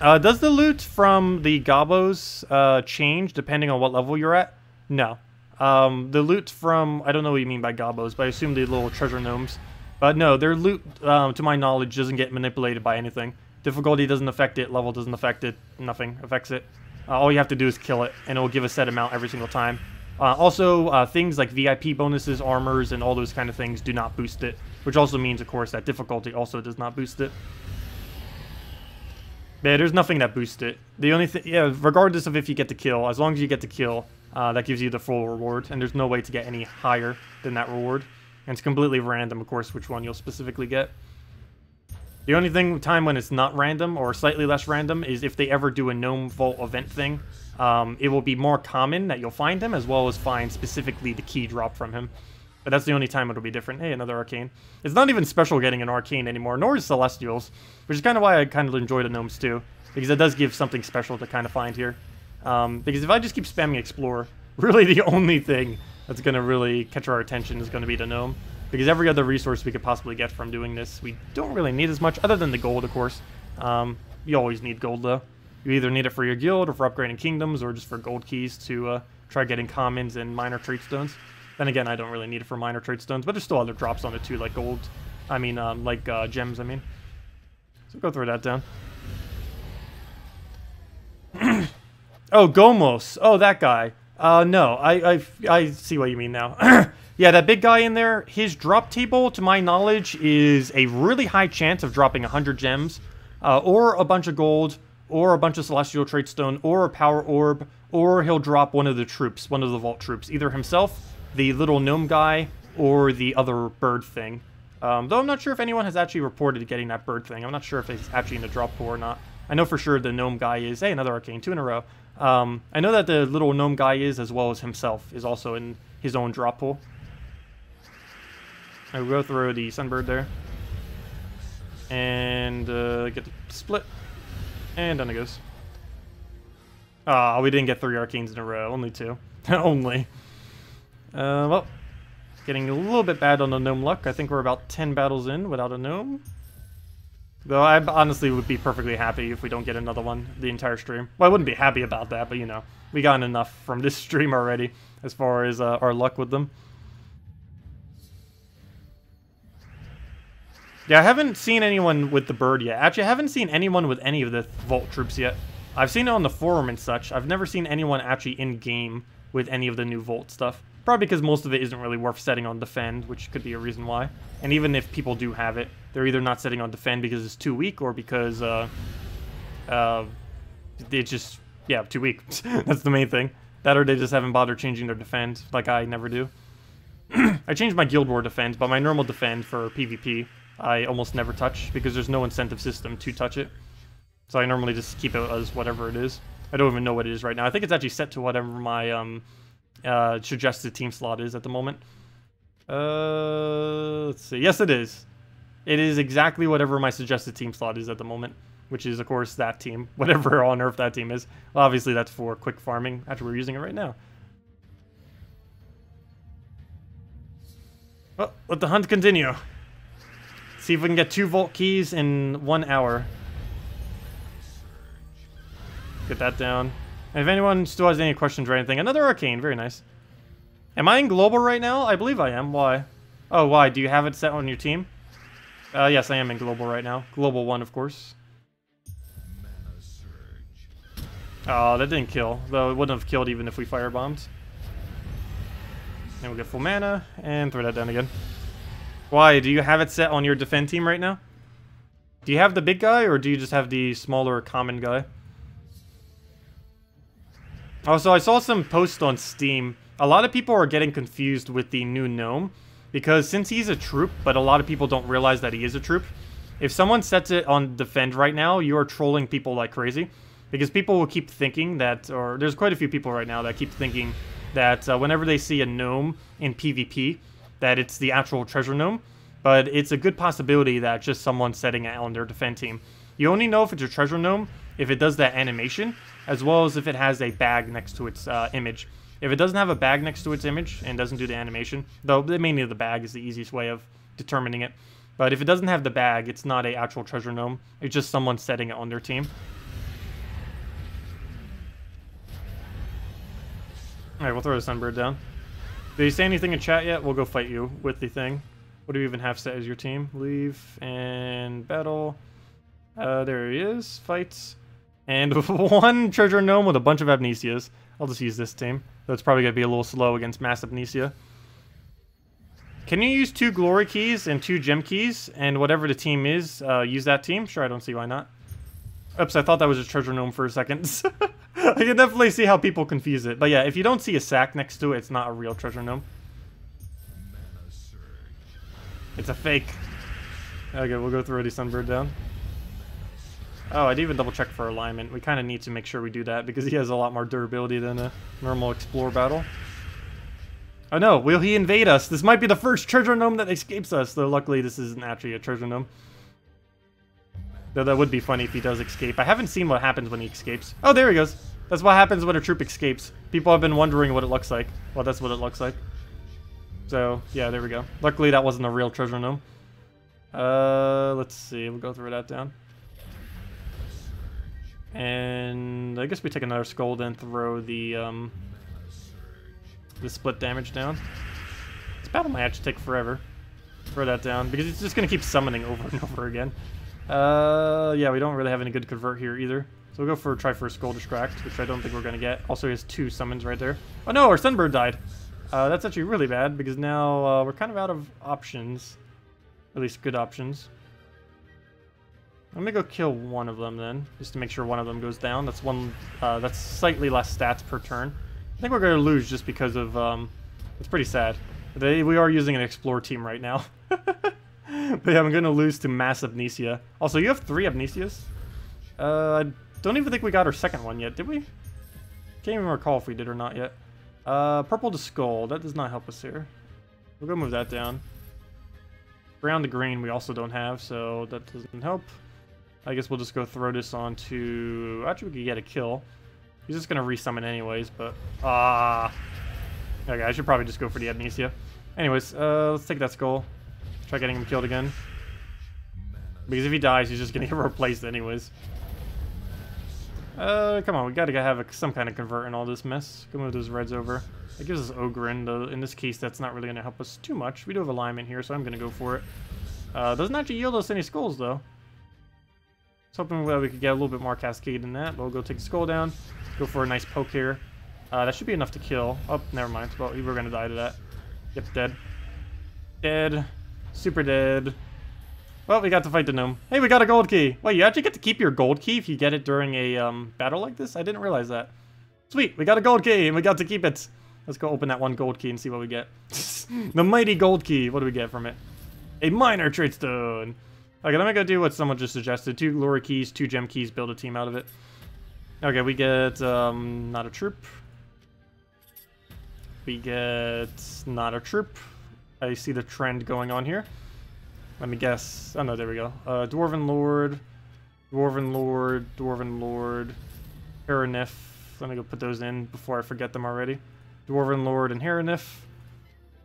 Does the loot from the Gobos change depending on what level you're at? No. The loot from... I don't know what you mean by Gobos, but I assume the little treasure gnomes. But no, their loot, to my knowledge, doesn't get manipulated by anything. Difficulty doesn't affect it, level doesn't affect it, nothing affects it. All you have to do is kill it, and it will give a set amount every single time. Also, things like VIP bonuses, armors, and all those kind of things do not boost it. Which also means, of course, that difficulty also does not boost it. Yeah, there's nothing that boosts it. The only thing, yeah, regardless of if you get to kill, as long as you get to kill, that gives you the full reward, and there's no way to get any higher than that reward. And it's completely random, of course, which one you'll specifically get. The only time when it's not random, or slightly less random, is if they ever do a Gnome Vault event thing. It will be more common that you'll find him, as well as find specifically the key drop from him. But that's the only time it'll be different. Hey, another Arcane. It's not even special getting an Arcane anymore, nor is Celestials, which is kind of why I kind of enjoy the Gnomes too, because it does give something special to kind of find here. Because if I just keep spamming Explore, really the only thing that's going to really catch our attention is going to be the Gnome. Because every other resource we could possibly get from doing this, we don't really need as much, other than the gold, of course. You always need gold, though. You either need it for your guild, or for upgrading kingdoms, or just for gold keys to try getting commons and minor trait stones. Then again, I don't really need it for minor trait stones, but there's still other drops on it too, like gold. I mean, like gems, I mean. So go throw that down. Oh, Gomos. Oh, that guy. No, I see what you mean now. Yeah, that big guy in there, his drop table, to my knowledge, is a really high chance of dropping 100 gems, or a bunch of gold, or a bunch of celestial trait stone, or a power orb, or he'll drop one of the troops, one of the vault troops, either himself, the little gnome guy, or the other bird thing. Though I'm not sure if anyone has actually reported getting that bird thing. I'm not sure if it's actually in the drop pool or not. I know for sure the gnome guy is. Hey, another Arcane, 2 in a row. I know that the little gnome guy is, as well as himself, is also in his own drop pool. I will go through the Sunbird there. And get the split. And down it goes. Ah, we didn't get 3 Arcanes in a row. Only 2. Only. Well, getting a little bit bad on the gnome luck. I think we're about 10 battles in without a gnome. Though I honestly would be perfectly happy if we don't get another one the entire stream. Well, I wouldn't be happy about that, but you know, we got enough from this stream already as far as our luck with them. Yeah, I haven't seen anyone with the bird yet. Actually, I haven't seen anyone with any of the vault troops yet. I've seen it on the forum and such. I've never seen anyone actually in-game with any of the new vault stuff. Probably because most of it isn't really worth setting on defend, which could be a reason why. And even if people do have it, they're either not setting on defend because it's too weak, or because it's just, yeah, too weak. That's the main thing. That, or they just haven't bothered changing their defend, like I never do. I changed my Guild War defend, but my normal defend for PvP, I almost never touch, because there's no incentive system to touch it. So I normally just keep it as whatever it is. I don't even know what it is right now. I think it's actually set to whatever my suggested team slot is at the moment. Let's see. Yes, it is. It is exactly whatever my suggested team slot is at the moment, which is, of course, that team. Whatever on earth that team is. Well, obviously, that's for quick farming. Actually, we're using it right now. Well, let the hunt continue. See if we can get 2 vault keys in 1 hour. Get that down. And if anyone still has any questions or anything, another Arcane, very nice. Am I in Global right now? I believe I am. Why? Oh, why? Do you have it set on your team? Yes, I am in Global right now. Global 1, of course. Oh, that didn't kill. Though it wouldn't have killed even if we firebombed. And we'll get full mana, and throw that down again. Why? Do you have it set on your defend team right now? Do you have the big guy, or do you just have the smaller common guy? Also, I saw some posts on Steam. A lot of people are getting confused with the new gnome, because since he's a troop, but a lot of people don't realize that he is a troop, if someone sets it on defend right now, you are trolling people like crazy. Because people will keep thinking that, or there's quite a few people right now that keep thinking that whenever they see a gnome in PvP, that it's the actual treasure gnome. but it's a good possibility that just someone's setting it on their defend team. You only know if it's a treasure gnome if it does that animation, as well as if it has a bag next to its image. If it doesn't have a bag next to its image and doesn't do the animation, though mainly the bag is the easiest way of determining it. But if it doesn't have the bag, it's not an actual treasure gnome. It's just someone setting it on their team. Alright, we'll throw the Sunbird down. Did you say anything in chat yet? We'll go fight you with the thing. What do you even have set as your team? Leave and battle. There he is. Fights. And one treasure gnome with a bunch of amnesias. I'll just use this team. Though it's probably going to be a little slow against mass amnesia. Can you use 2 glory keys and 2 gem keys? And whatever the team is, use that team? Sure, I don't see why not. Oops, I thought that was a treasure gnome for a second. I can definitely see how people confuse it. But yeah, if you don't see a sack next to it, it's not a real treasure gnome. It's a fake. Okay, we'll go throw the Sunbird down. Oh, I didn't even double check for alignment. We kind of need to make sure we do that because he has a lot more durability than a normal Explore battle. Oh no, will he invade us? This might be the first treasure gnome that escapes us, though luckily this isn't actually a treasure gnome. Though that would be funny if he does escape. I haven't seen what happens when he escapes. Oh, there he goes. That's what happens when a troop escapes. People have been wondering what it looks like. Well, that's what it looks like. So, yeah, there we go. Luckily that wasn't a real treasure gnome. Let's see. We'll go through that down. And I guess we take another skull, then throw the split damage down. This battle might actually take forever. Throw that down, because it's just going to keep summoning over and over again. Yeah, we don't really have any good convert here either. So we'll go for try for a skull distract, which I don't think we're going to get. Also, he has 2 summons right there. Oh no, our Sunbird died. That's actually really bad, because now we're kind of out of options. At least good options. Let me go kill one of them then, just to make sure one of them goes down. That's that's slightly less stats per turn. I think we're going to lose just because of, it's pretty sad. We are using an Explore team right now. But yeah, I'm going to lose to mass amnesia. Also, you have 3 amnesias? I don't even think we got our second one yet, did we? Can't even recall if we did or not yet. Purple to skull, that does not help us here. We'll go move that down. Brown to green we also don't have, so that doesn't help. I guess we'll just go throw this onto... Actually, we could get a kill. He's just going to resummon anyways, but... Okay, I should probably just go for the amnesia. Anyways, let's take that skull. Try getting him killed again. Because if he dies, he's just going to get replaced anyways. Come on, we got to have some kind of convert in all this mess. Go move those reds over. That gives us Ogren, though in this case that's not really going to help us too much. We do have alignment here, so I'm going to go for it. Doesn't actually yield us any skulls, though. I was hoping that we could get a little bit more cascade than that, but we'll go take the skull down. Go for a nice poke here. That should be enough to kill. Oh, never mind. Well, we were going to die to that. Yep, dead. Dead. Super dead. Well, we got to fight the gnome. Hey, we got a gold key. Wait, you actually get to keep your gold key if you get it during a battle like this? I didn't realize that. Sweet, we got a gold key and we got to keep it. Let's go open that one gold key and see what we get. The mighty gold key. What do we get from it? A minor trade stone. Okay, let me go do what someone just suggested. 2 glory keys, 2 gem keys, build a team out of it. Okay, we get not a troop. We get not a troop. I see the trend going on here. Let me guess. Oh no, there we go. Dwarven Lord, Dwarven Lord, Dwarven Lord, Heronif. Let me go put those in before I forget them already. Dwarven Lord and Heronif.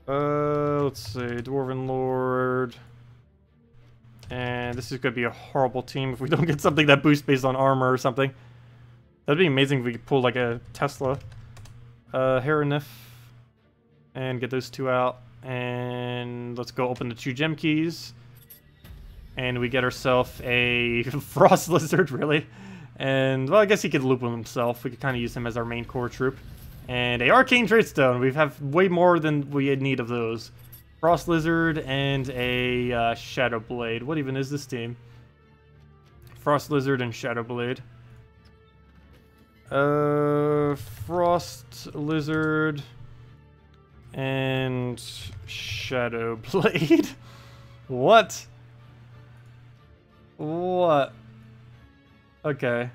Let's see. Dwarven Lord. And this is going to be a horrible team if we don't get something that boosts based on armor or something. That'd be amazing if we could pull like a Tesla. Heronif. And get those 2 out. And let's go open the 2 gem keys. And we get ourselves a Frost Lizard, really. And, well, I guess he could loop him himself. We could kind of use him as our main core troop. And a Arcane Tradestone. We have way more than we need of those. Frost Lizard and a Shadow Blade. What even is this team? Frost Lizard and Shadow Blade. Frost Lizard and Shadow Blade. What? What? Okay.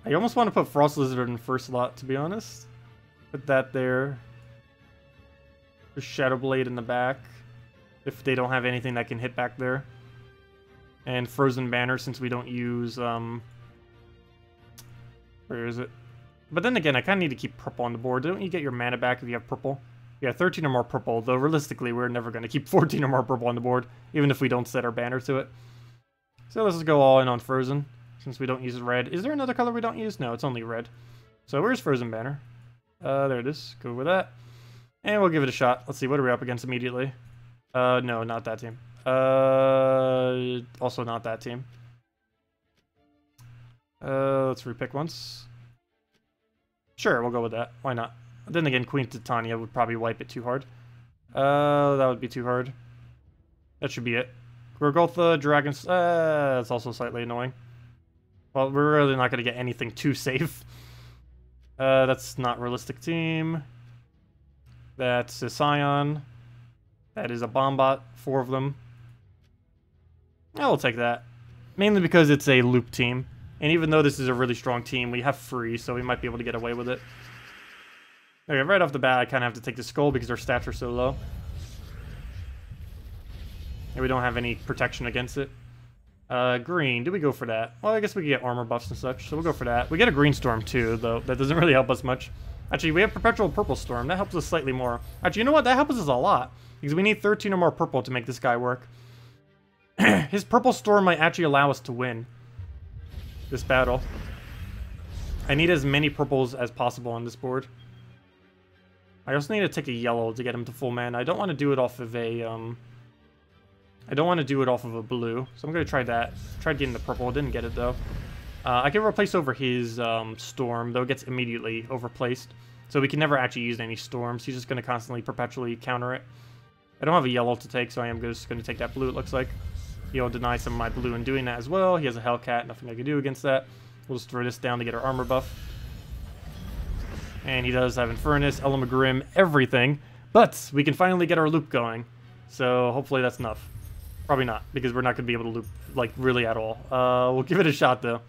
I almost want to put Frost Lizard in first slot, to be honest. Put that there. There's Shadow Blade in the back, if they don't have anything that can hit back there. And Frozen Banner, since we don't use, where is it? But then again, I kind of need to keep purple on the board. Don't you get your mana back if you have purple? Yeah, 13 or more purple, though realistically, we're never going to keep 14 or more purple on the board, even if we don't set our banner to it. So let's just go all in on Frozen, since we don't use red. Is there another color we don't use? No, it's only red. So where's Frozen Banner? There it is. Go with that. And we'll give it a shot. Let's see, what are we up against immediately? No, not that team. Also not that team. Let's repick once. Sure, we'll go with that. Why not? Then again, Queen Titania would probably wipe it too hard. That would be too hard. That should be it. Gorgotha, Dragons. That's also slightly annoying. Well, we're really not going to get anything too safe. That's not realistic team. That's a Scion. That is a Bombot. 4 of them. I'll take that. Mainly because it's a loop team. And even though this is a really strong team, we have free, so we might be able to get away with it. Okay, right off the bat, I kind of have to take the Skull because our stats are so low. And we don't have any protection against it. Green, do we go for that? Well, I guess we can get armor buffs and such, so we'll go for that. We get a Green Storm too, though. That doesn't really help us much. Actually, we have Perpetual Purple Storm. That helps us slightly more. Actually, you know what? That helps us a lot. Because we need 13 or more purple to make this guy work. His Purple Storm might actually allow us to win this battle. I need as many purples as possible on this board. I also need to take a yellow to get him to full mana. I don't want to do it off of a, I don't want to do it off of a blue. So I'm going to try that. Tried getting the purple. Didn't get it, though. I can replace over his Storm, though it gets immediately overplaced. So we can never actually use any Storms. He's just going to constantly, perpetually counter it. I don't have a yellow to take, so I am just going to take that blue, it looks like. He'll deny some of my blue in doing that as well. He has a Hellcat, nothing I can do against that. We'll just throw this down to get our armor buff. And he does have Infernus, Elamagrim, everything. But we can finally get our loop going. So hopefully that's enough. Probably not, because we're not going to be able to loop, like, really at all. We'll give it a shot, though.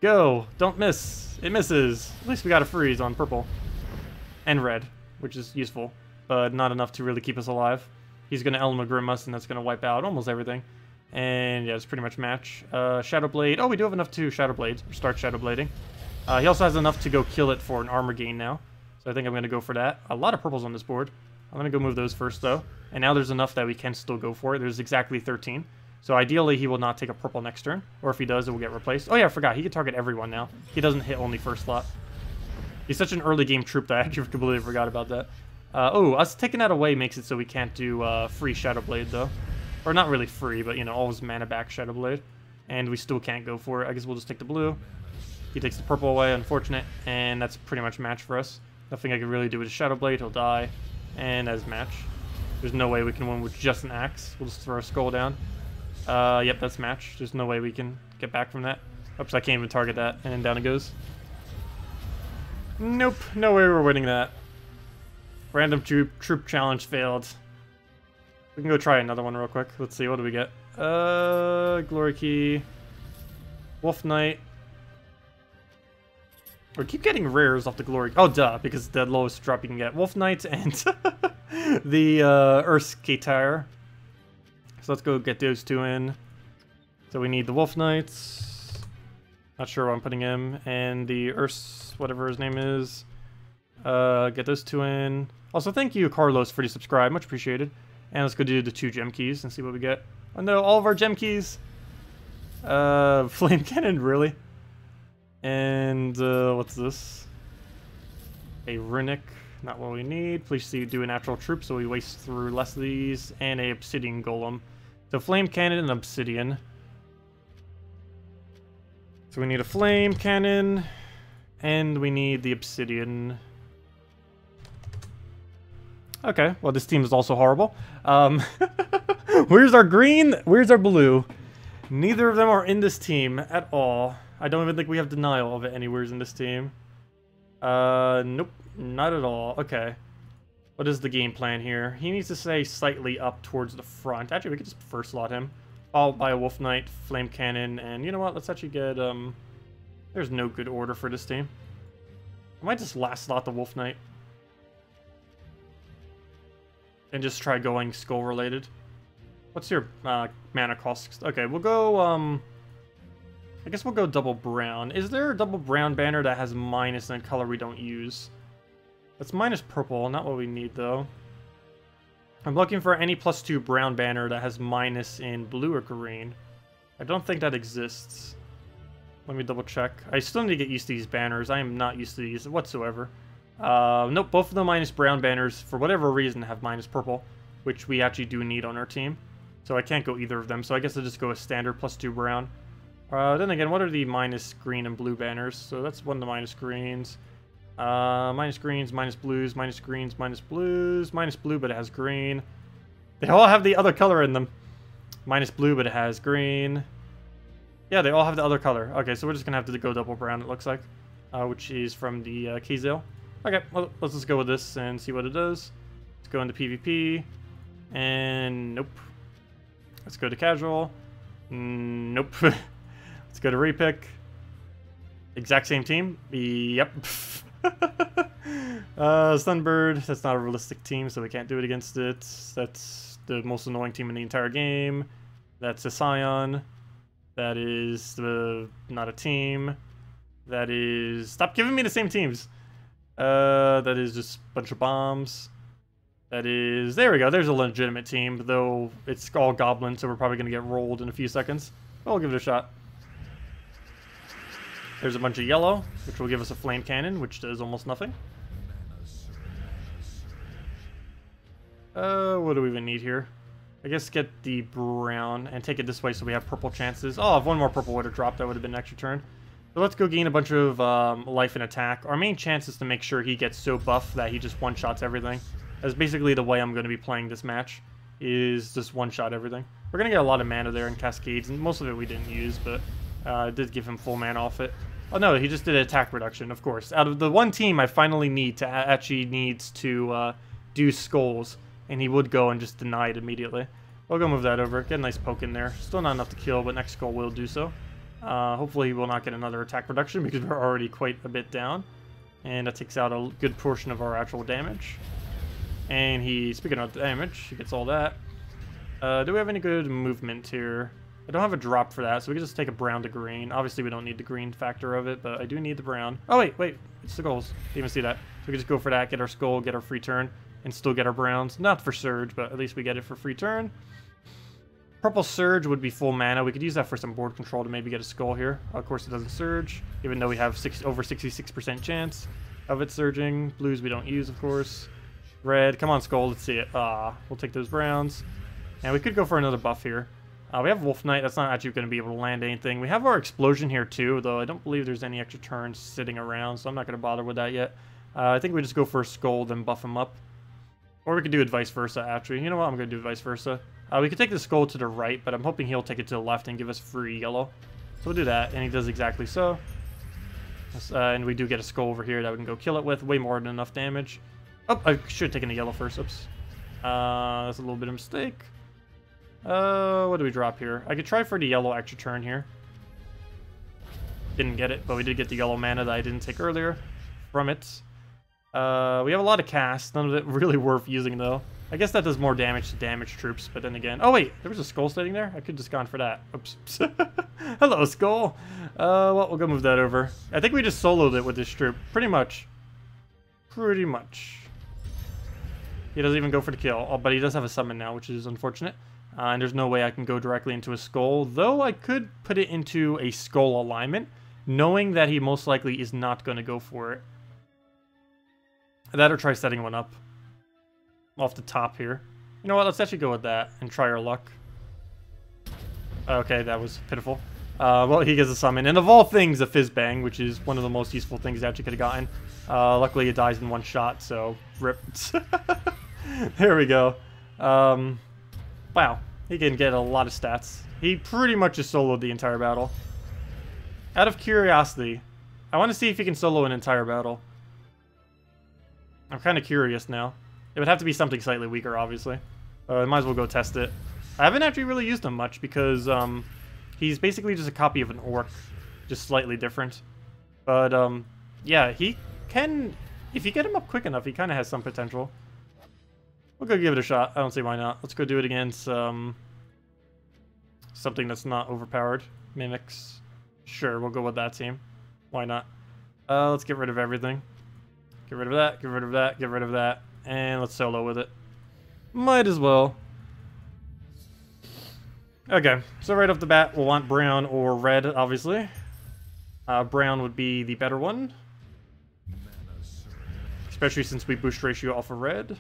Go! Don't miss! It misses! At least we got a freeze on purple. And red, which is useful. But not enough to really keep us alive. He's going to Elamagrim us, and that's going to wipe out almost everything. And yeah, it's pretty much match. Shadow Blade. Oh, we do have enough to Shadow Blade, or start Shadow Blading. He also has enough to go kill it for an armor gain now. So I think I'm going to go for that. A lot of purples on this board. I'm going to go move those first, though. And now there's enough that we can still go for it. There's exactly 13. So ideally, he will not take a purple next turn. Or if he does, it will get replaced. Oh yeah, I forgot. He can target everyone now. He doesn't hit only first slot. He's such an early game troop that I actually completely forgot about that. Oh, us taking that away makes it so we can't do free Shadow Blade, though. Or not really free, but, you know, always mana back Shadow Blade. And we still can't go for it. I guess we'll just take the blue. He takes the purple away, unfortunate. And that's pretty much match for us. Nothing I can really do with a Shadow Blade. He'll die. And as match. There's no way we can win with just an axe. We'll just throw a skull down. Yep, that's match. There's no way we can get back from that. Oops, I can't even target that. And then down it goes. Nope, no way we're winning that. Random troop challenge failed. We can go try another one real quick. Let's see, what do we get? Glory Key. Wolf Knight. We keep getting rares off the Glory... Oh, duh, because the lowest drop you can get. Wolf Knight and the Urskatar. So let's go get those two in. So we need the Wolf Knights. Not sure where I'm putting him. And the whatever his name is. Get those two in. Also, thank you, Carlos, for the subscribe. Much appreciated. And let's go do the 2 gem keys and see what we get. Oh no, all of our gem keys. Flame Cannon, really? And what's this? A Renick, not what we need. Please do a natural troop so we waste through less of these. And a Obsidian Golem. So Flame Cannon and Obsidian. So we need a Flame Cannon. And we need the Obsidian. Okay, well this team is also horrible. Where's our green? Where's our blue? Neither of them are in this team at all. I don't even think we have denial of it anywhere in this team. Nope, not at all. Okay. What is the game plan here? He needs to stay slightly up towards the front. Actually, we could just first slot him. Followed by a Wolf Knight, Flame Cannon, and you know what? Let's actually get, there's no good order for this team. I might just last slot the Wolf Knight. and just try going skull related. What's your mana cost? Okay, we'll go, I guess we'll go double brown. Is there a double brown banner that has minus in a color we don't use? That's minus purple, not what we need though. I'm looking for any +2 brown banner that has minus in blue or green. I don't think that exists. Let me double check. I still need to get used to these banners. I am not used to these whatsoever. Nope, both of the minus brown banners, for whatever reason, have minus purple, which we actually do need on our team. So I can't go either of them, so I guess I'll just go with standard +2 brown. Then again, what are the minus green and blue banners? So that's one of the minus greens. Minus greens, minus blues, minus greens, minus blues, minus blue, but it has green. They all have the other color in them. Minus blue, but it has green. Yeah, they all have the other color. Okay, so we're just gonna have to go double brown, it looks like. Which is from the Keyzale. Okay, well, let's just go with this and see what it does. Let's go into PvP. And nope. Let's go to casual. Nope. Let's go to repick. Exact same team. Yep. Sunbird. That's not a realistic team, so we can't do it against it. That's the most annoying team in the entire game. That's a Scion. That is not a team. That is... Stop giving me the same teams. That is just a bunch of bombs. That is... There we go. There's a legitimate team, though it's all Goblin, so we're probably going to get rolled in a few seconds. But we'll give it a shot. There's a bunch of yellow, which will give us a flame cannon, which does almost nothing. What do we even need here? I guess get the brown and take it this way so we have purple chances. Oh, if one more purple would have dropped, that would have been an extra turn. So let's go gain a bunch of life and attack. Our main chance is to make sure he gets so buff that he just one-shots everything. That's basically the way I'm going to be playing this match, is just one-shot everything. We're going to get a lot of mana there in Cascades, and most of it we didn't use, but I did give him full mana off it. Oh no, he just did attack reduction, of course. Out of the one team I finally need to actually needs to do skulls, and he would go and just deny it immediately. We'll go move that over. Get a nice poke in there. Still not enough to kill, but next skull will do so. Hopefully he will not get another attack reduction because we're already quite a bit down. And that takes out a good portion of our actual damage. And he, speaking of damage, he gets all that. Do we have any good movement here? I don't have a drop for that, so we can just take a brown to green. Obviously we don't need the green factor of it, but I do need the brown. Oh wait, it's the goals. Didn't even see that. So we can just go for that, get our skull, get our free turn, and still get our browns. Not for Surge, but at least we get it for free turn. Purple Surge would be full mana. We could use that for some board control to maybe get a skull here. Of course it doesn't surge, even though we have over 66% chance of it surging. Blues we don't use, of course. Red, come on skull, let's see it. We'll take those browns. And we could go for another buff here. We have Wolf Knight. That's not actually going to be able to land anything. We have our Explosion here too, though I don't believe there's any extra turns sitting around, so I'm not going to bother with that yet. I think we just go for a skull, then buff him up. Or we could do it vice versa, actually. You know what? I'm going to do it vice versa. We could take the skull to the right, but I'm hoping he'll take it to the left and give us free yellow. So we'll do that, and he does exactly so. And we do get a skull over here that we can go kill it with. Way more than enough damage. Oh, I should have taken the yellow first. Oops. That's a little bit of a mistake. What do we drop here? I could try for the yellow extra turn here. Didn't get it, but we did get the yellow mana that I didn't take earlier from it. We have a lot of casts, none of it really worth using though. I guess that does more damage to damage troops, but then again... Oh wait, there was a skull sitting there? I could just gone for that. Oops. Hello, skull! Well, we'll go move that over. I think we just soloed it with this troop. Pretty much. Pretty much. He doesn't even go for the kill. Oh, but he does have a summon now, which is unfortunate. And there's no way I can go directly into a skull, though I could put it into a skull alignment, knowing that he most likely is not going to go for it. That or try setting one up off the top here. You know what, let's actually go with that and try our luck. Okay, that was pitiful. Well, he gets a summon, and of all things, a Fizz Bang, which is one of the most useful things I actually could have gotten. Luckily, it dies in one shot, so rip. There we go. Wow, he can get a lot of stats. He pretty much just soloed the entire battle. Out of curiosity, I want to see if he can solo an entire battle. I'm kind of curious now. It would have to be something slightly weaker, obviously. I might as well go test it. I haven't actually really used him much because he's basically just a copy of an orc, just slightly different. But yeah, he can, if you get him up quick enough, he kind of has some potential. We'll go give it a shot. I don't see why not. Let's go do it against something that's not overpowered. Mimics. Sure, we'll go with that team. Why not? Let's get rid of everything. Get rid of that, get rid of that, get rid of that. And let's solo with it. Might as well. Okay, so right off the bat, we'll want brown or red, obviously. Brown would be the better one. Especially since we boost ratio off of red.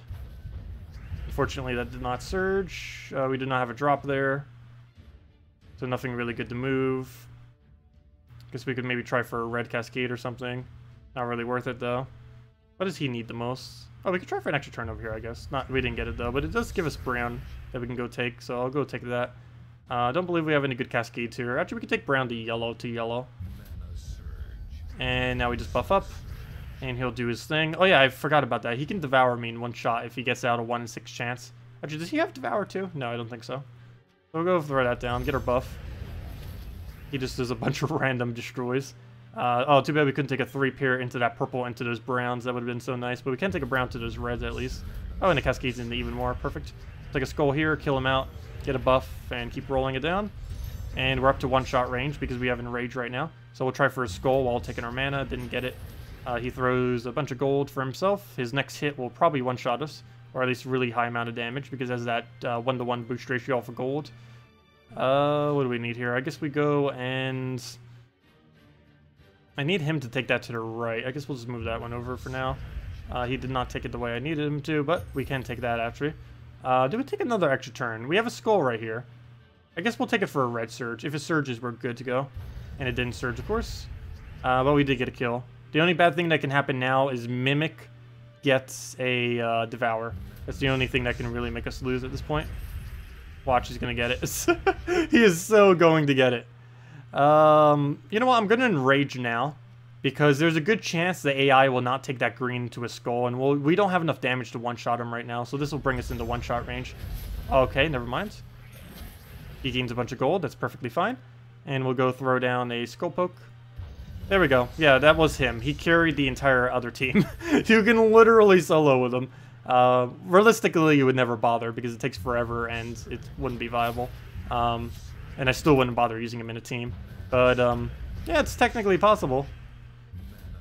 Unfortunately, that did not surge. We did not have a drop there. So nothing really good to move. Guess we could maybe try for a red cascade or something. Not really worth it, though. What does he need the most? Oh, we could try for an extra turn over here, I guess. We didn't get it, though, but it does give us brown that we can go take, so I'll go take that. Don't believe we have any good cascades here. Actually, we can take brown to yellow. And now we just buff up. And he'll do his thing. Oh yeah, I forgot about that. He can devour me in one shot if he gets out a 1 in 6 chance. Actually, does he have devour too? No, I don't think so. We'll go throw that down, get our buff. He just does a bunch of random destroys. Oh, too bad we couldn't take a 3-pair into that purple, into those browns. That would have been so nice. But we can take a brown to those reds at least. Oh, and the cascades in even more. Perfect. Take a skull here, kill him out, get a buff, and keep rolling it down. And we're up to 1-shot range because we have enrage right now. So we'll try for a skull while taking our mana. Didn't get it. He throws a bunch of gold for himself. His next hit will probably one-shot us, or at least really high amount of damage, because it has that 1-to-1 boost ratio off of gold. What do we need here? I guess we go and... I need him to take that to the right. I guess we'll just move that one over for now. He did not take it the way I needed him to, but we can take that actually. Do we take another extra turn? We have a skull right here. I guess we'll take it for a red surge. If it surges, we're good to go. And it didn't surge, of course. But we did get a kill. The only bad thing that can happen now is Mimic gets a Devour. That's the only thing that can really make us lose at this point. Watch, he's going to get it. He is so going to get it. You know what? I'm going to Enrage now. Because there's a good chance the AI will not take that green to a skull. And we don't have enough damage to one-shot him right now. So this will bring us into one-shot range. Okay, never mind. He gains a bunch of gold. That's perfectly fine. And we'll go throw down a Skull Poke. There we go. Yeah, that was him. He carried the entire other team. You can literally solo with him. Realistically, you would never bother because it takes forever and it wouldn't be viable. And I still wouldn't bother using him in a team. But, yeah, it's technically possible.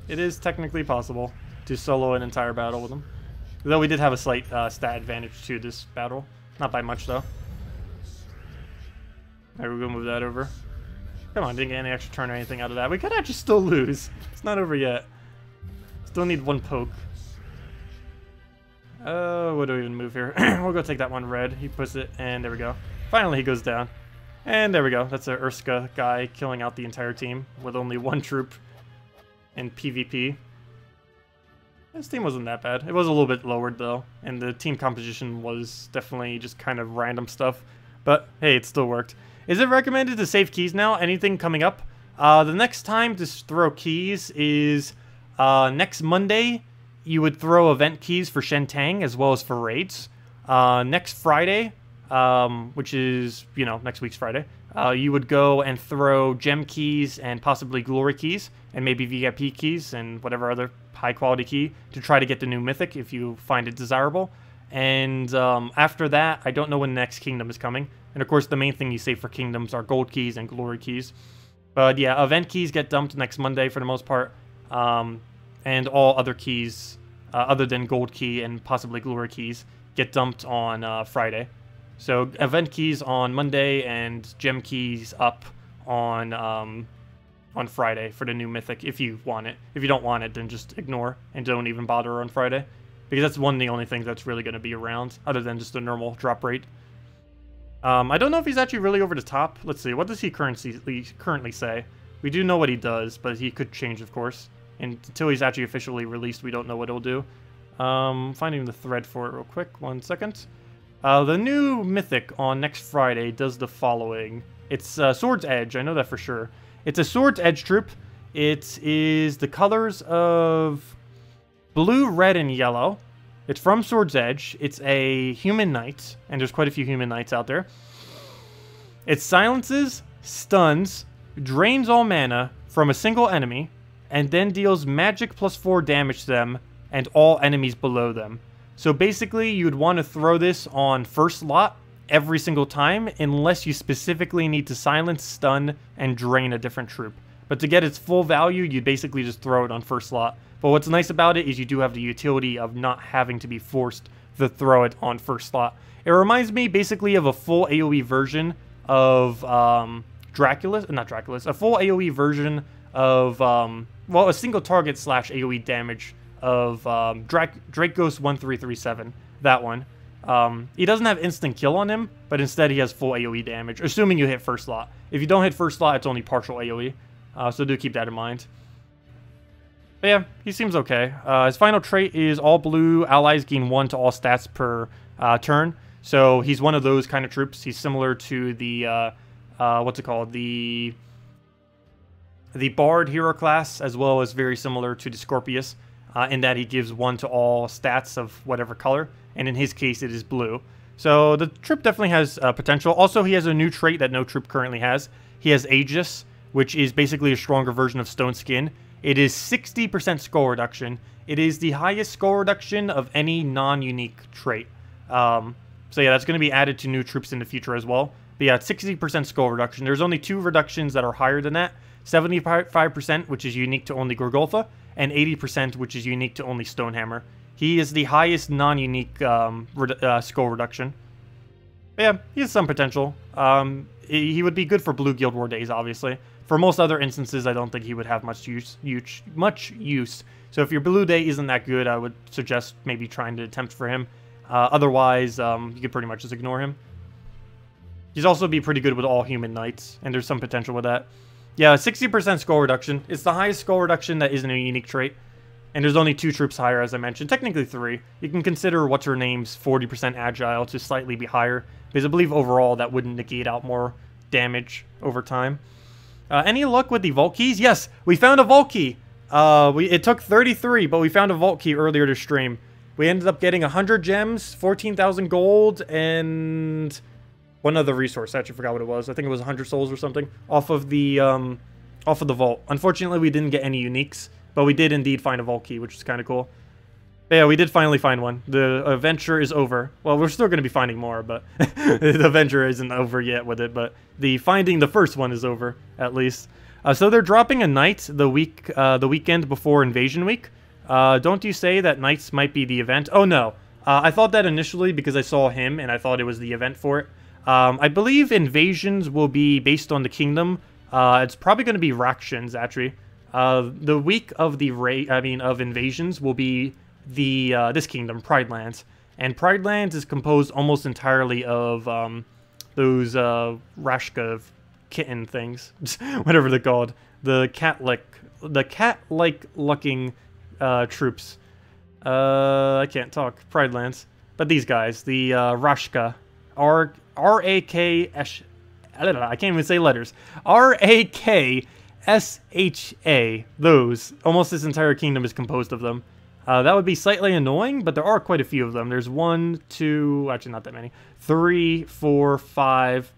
It is technically possible to solo an entire battle with him. Though we did have a slight stat advantage to this battle. Not by much, though. Alright, we're going to move that over. Come on, didn't get any extra turn or anything out of that. We could actually still lose. It's not over yet. Still need one poke. What do we even move here? We'll go take that one red. He puts it, and there we go. Finally, he goes down. And there we go. That's a Urska guy killing out the entire team with only one troop in PvP. This team wasn't that bad. It was a little bit lowered, though. And the team composition was definitely just kind of random stuff. But, hey, it still worked. Is it recommended to save keys now? Anything coming up? The next time to throw keys is next Monday. You would throw event keys for Shentang as well as for raids. Next Friday, which is, you know, next week's Friday, you would go and throw gem keys and possibly glory keys and maybe VIP keys and whatever other high quality key to try to get the new mythic if you find it desirable. And after that, I don't know when the next kingdom is coming. And of course, the main thing you save for kingdoms are gold keys and glory keys. But yeah, event keys get dumped next Monday for the most part. And all other keys, other than gold key and possibly glory keys, get dumped on Friday. So event keys on Monday and gem keys up on Friday for the new mythic if you want it. If you don't want it, then just ignore and don't even bother on Friday. Because that's one of the only things that's really going to be around, other than just the normal drop rate. I don't know if he's actually really over the top. Let's see, what does he currently say? We do know what he does, but he could change, of course. And until he's actually officially released, we don't know what he'll do. Finding the thread for it real quick, 1 second. The new mythic on next Friday does the following. It's Sword's Edge, I know that for sure. It's a Sword's Edge troop. It is the colors of blue, red, and yellow. It's from Sword's Edge. It's a human knight, and there's quite a few human knights out there. It silences, stuns, drains all mana from a single enemy, and then deals magic +4 damage to them and all enemies below them. So basically, you'd want to throw this on first slot every single time, unless you specifically need to silence, stun, and drain a different troop. But to get its full value, you'd basically just throw it on first slot. But what's nice about it is you do have the utility of not having to be forced to throw it on first slot. It reminds me basically of a full AoE version of a full AoE version of, well, a single target / AoE damage of Dracos 1337, that one. He doesn't have instant kill on him, but instead he has full AoE damage, assuming you hit first slot. If you don't hit first slot, it's only partial AoE, so do keep that in mind. But yeah, he seems okay. His final trait is all blue allies gain 1 to all stats per turn, so he's one of those kind of troops. He's similar to the, what's it called, the Bard hero class, as well as very similar to the Scorpius, in that he gives 1 to all stats of whatever color, and in his case it is blue. So the troop definitely has potential. Also, he has a new trait that no troop currently has. He has Aegis, which is basically a stronger version of Stone Skin. It is 60% skull reduction. It is the highest skull reduction of any non-unique trait. So yeah, that's going to be added to new troops in the future as well. But yeah, 60% skull reduction. There's only 2 reductions that are higher than that. 75%, which is unique to only Gorgolfa, and 80%, which is unique to only Stonehammer. He is the highest non-unique skull reduction. But yeah, he has some potential. He would be good for Blue Guild War days, obviously. For most other instances, I don't think he would have much use. So if your Blue Day isn't that good, I would suggest maybe trying to attempt for him. Otherwise, you could pretty much just ignore him. He's also be pretty good with all human knights, and there's some potential with that. Yeah, 60% skull reduction. It's the highest skull reduction that isn't a unique trait. And there's only 2 troops higher, as I mentioned. Technically 3. You can consider What's-Her-Name's 40% agile to slightly be higher, because I believe overall that wouldn't negate out more damage over time. Any luck with the vault keys? Yes, we found a vault key. It took 33, but we found a vault key earlier to stream. We ended up getting 100 gems, 14,000 gold, and one other resource. I actually forgot what it was. I think it was 100 souls or something off of the vault. Unfortunately, we didn't get any uniques, but we did indeed find a vault key, which is kind of cool. But yeah, we did finally find one. The adventure is over. Well, we're still going to be finding more, but the adventure isn't over yet with it. But finding the first one is over, at least. So they're dropping a knight the weekend before Invasion Week. Don't you say that knights might be the event? Oh no, I thought that initially because I saw him and I thought it was the event for it. I believe invasions will be based on the kingdom. It's probably going to be Rakshans, actually. The week of of invasions will be this kingdom, Pride Lands, and Pride Lands is composed almost entirely of those Rashka kitten things, whatever they're called, the cat-like looking troops. I can't talk. Pride Lands, but these guys, the Rashka, R-A-K-S. I can't even say letters. R-A-K-S-H-A. Those. Almost this entire kingdom is composed of them. That would be slightly annoying, but there are quite a few of them. There's 1, 2, actually not that many. 3, 4, 5,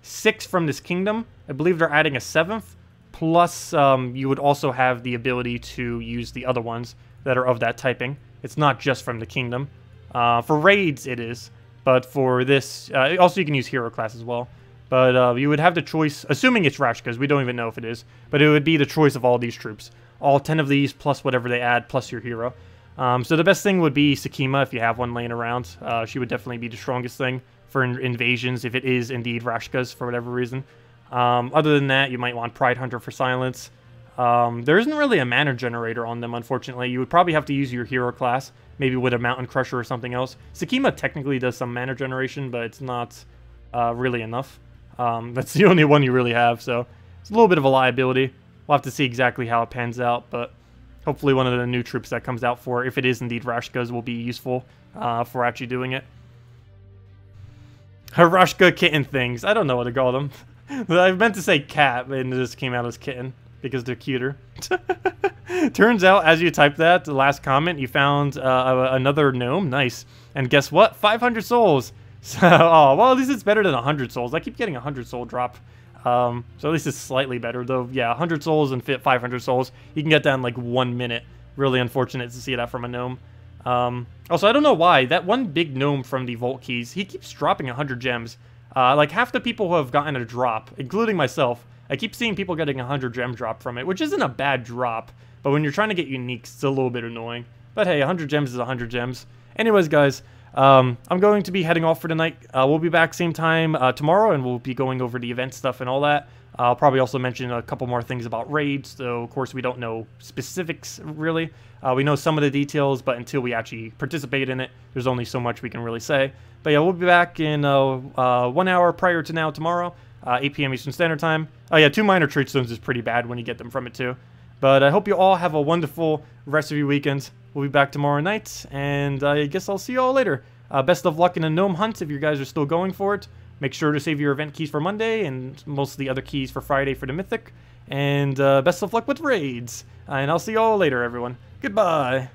6 from this kingdom. I believe they're adding a 7th. Plus, you would also have the ability to use the other ones that are of that typing. It's not just from the kingdom. For raids, it is. But for this, also you can use hero class as well. But you would have the choice, assuming it's Rashkas, we don't even know if it is. But it would be the choice of all these troops. All 10 of these, plus whatever they add, plus your hero. So the best thing would be Sakima, if you have one laying around. She would definitely be the strongest thing for invasions, if it is indeed Rashkas, for whatever reason. Other than that, you might want Pride Hunter for silence. There isn't really a mana generator on them, unfortunately. You would probably have to use your hero class, maybe with a Mountain Crusher or something else. Sakima technically does some mana generation, but it's not really enough. That's the only one you really have, so it's a little bit of a liability. We'll have to see exactly how it pans out, but hopefully one of the new troops that comes out for, if it is indeed Rashkas, will be useful for actually doing it. Rashka kitten things. I don't know what to call them. I meant to say cat, and it just came out as kitten because they're cuter. Turns out, as you typed that, the last comment, you found another gnome. Nice. And guess what? 500 souls. So, oh, well, at least it's better than 100 souls. I keep getting a 100 soul drop. So at least it's slightly better, though. Yeah, 100 souls and 500 souls. You can get that in like 1 minute. Really unfortunate to see that from a gnome. Also, I don't know why. That one big gnome from the Vault Keys, he keeps dropping 100 gems. Like, half the people who have gotten a drop, including myself, I keep seeing people getting 100 gem drop from it, which isn't a bad drop. But when you're trying to get uniques, it's a little bit annoying. But hey, 100 gems is 100 gems. Anyways, guys, I'm going to be heading off for tonight. We'll be back same time tomorrow, and we'll be going over the event stuff and all that. I'll probably also mention a couple more things about raids, though, of course, we don't know specifics, really. We know some of the details, but until we actually participate in it, there's only so much we can really say. But yeah, we'll be back in 1 hour prior to now tomorrow, 8 p.m. Eastern Standard Time. Oh yeah, 2 minor trade stones is pretty bad when you get them from it, too. But I hope you all have a wonderful rest of your weekend. We'll be back tomorrow night, and I guess I'll see you all later. Best of luck in a gnome hunt if you guys are still going for it. Make sure to save your event keys for Monday and most of the other keys for Friday for the Mythic. And best of luck with raids. And I'll see you all later, everyone. Goodbye.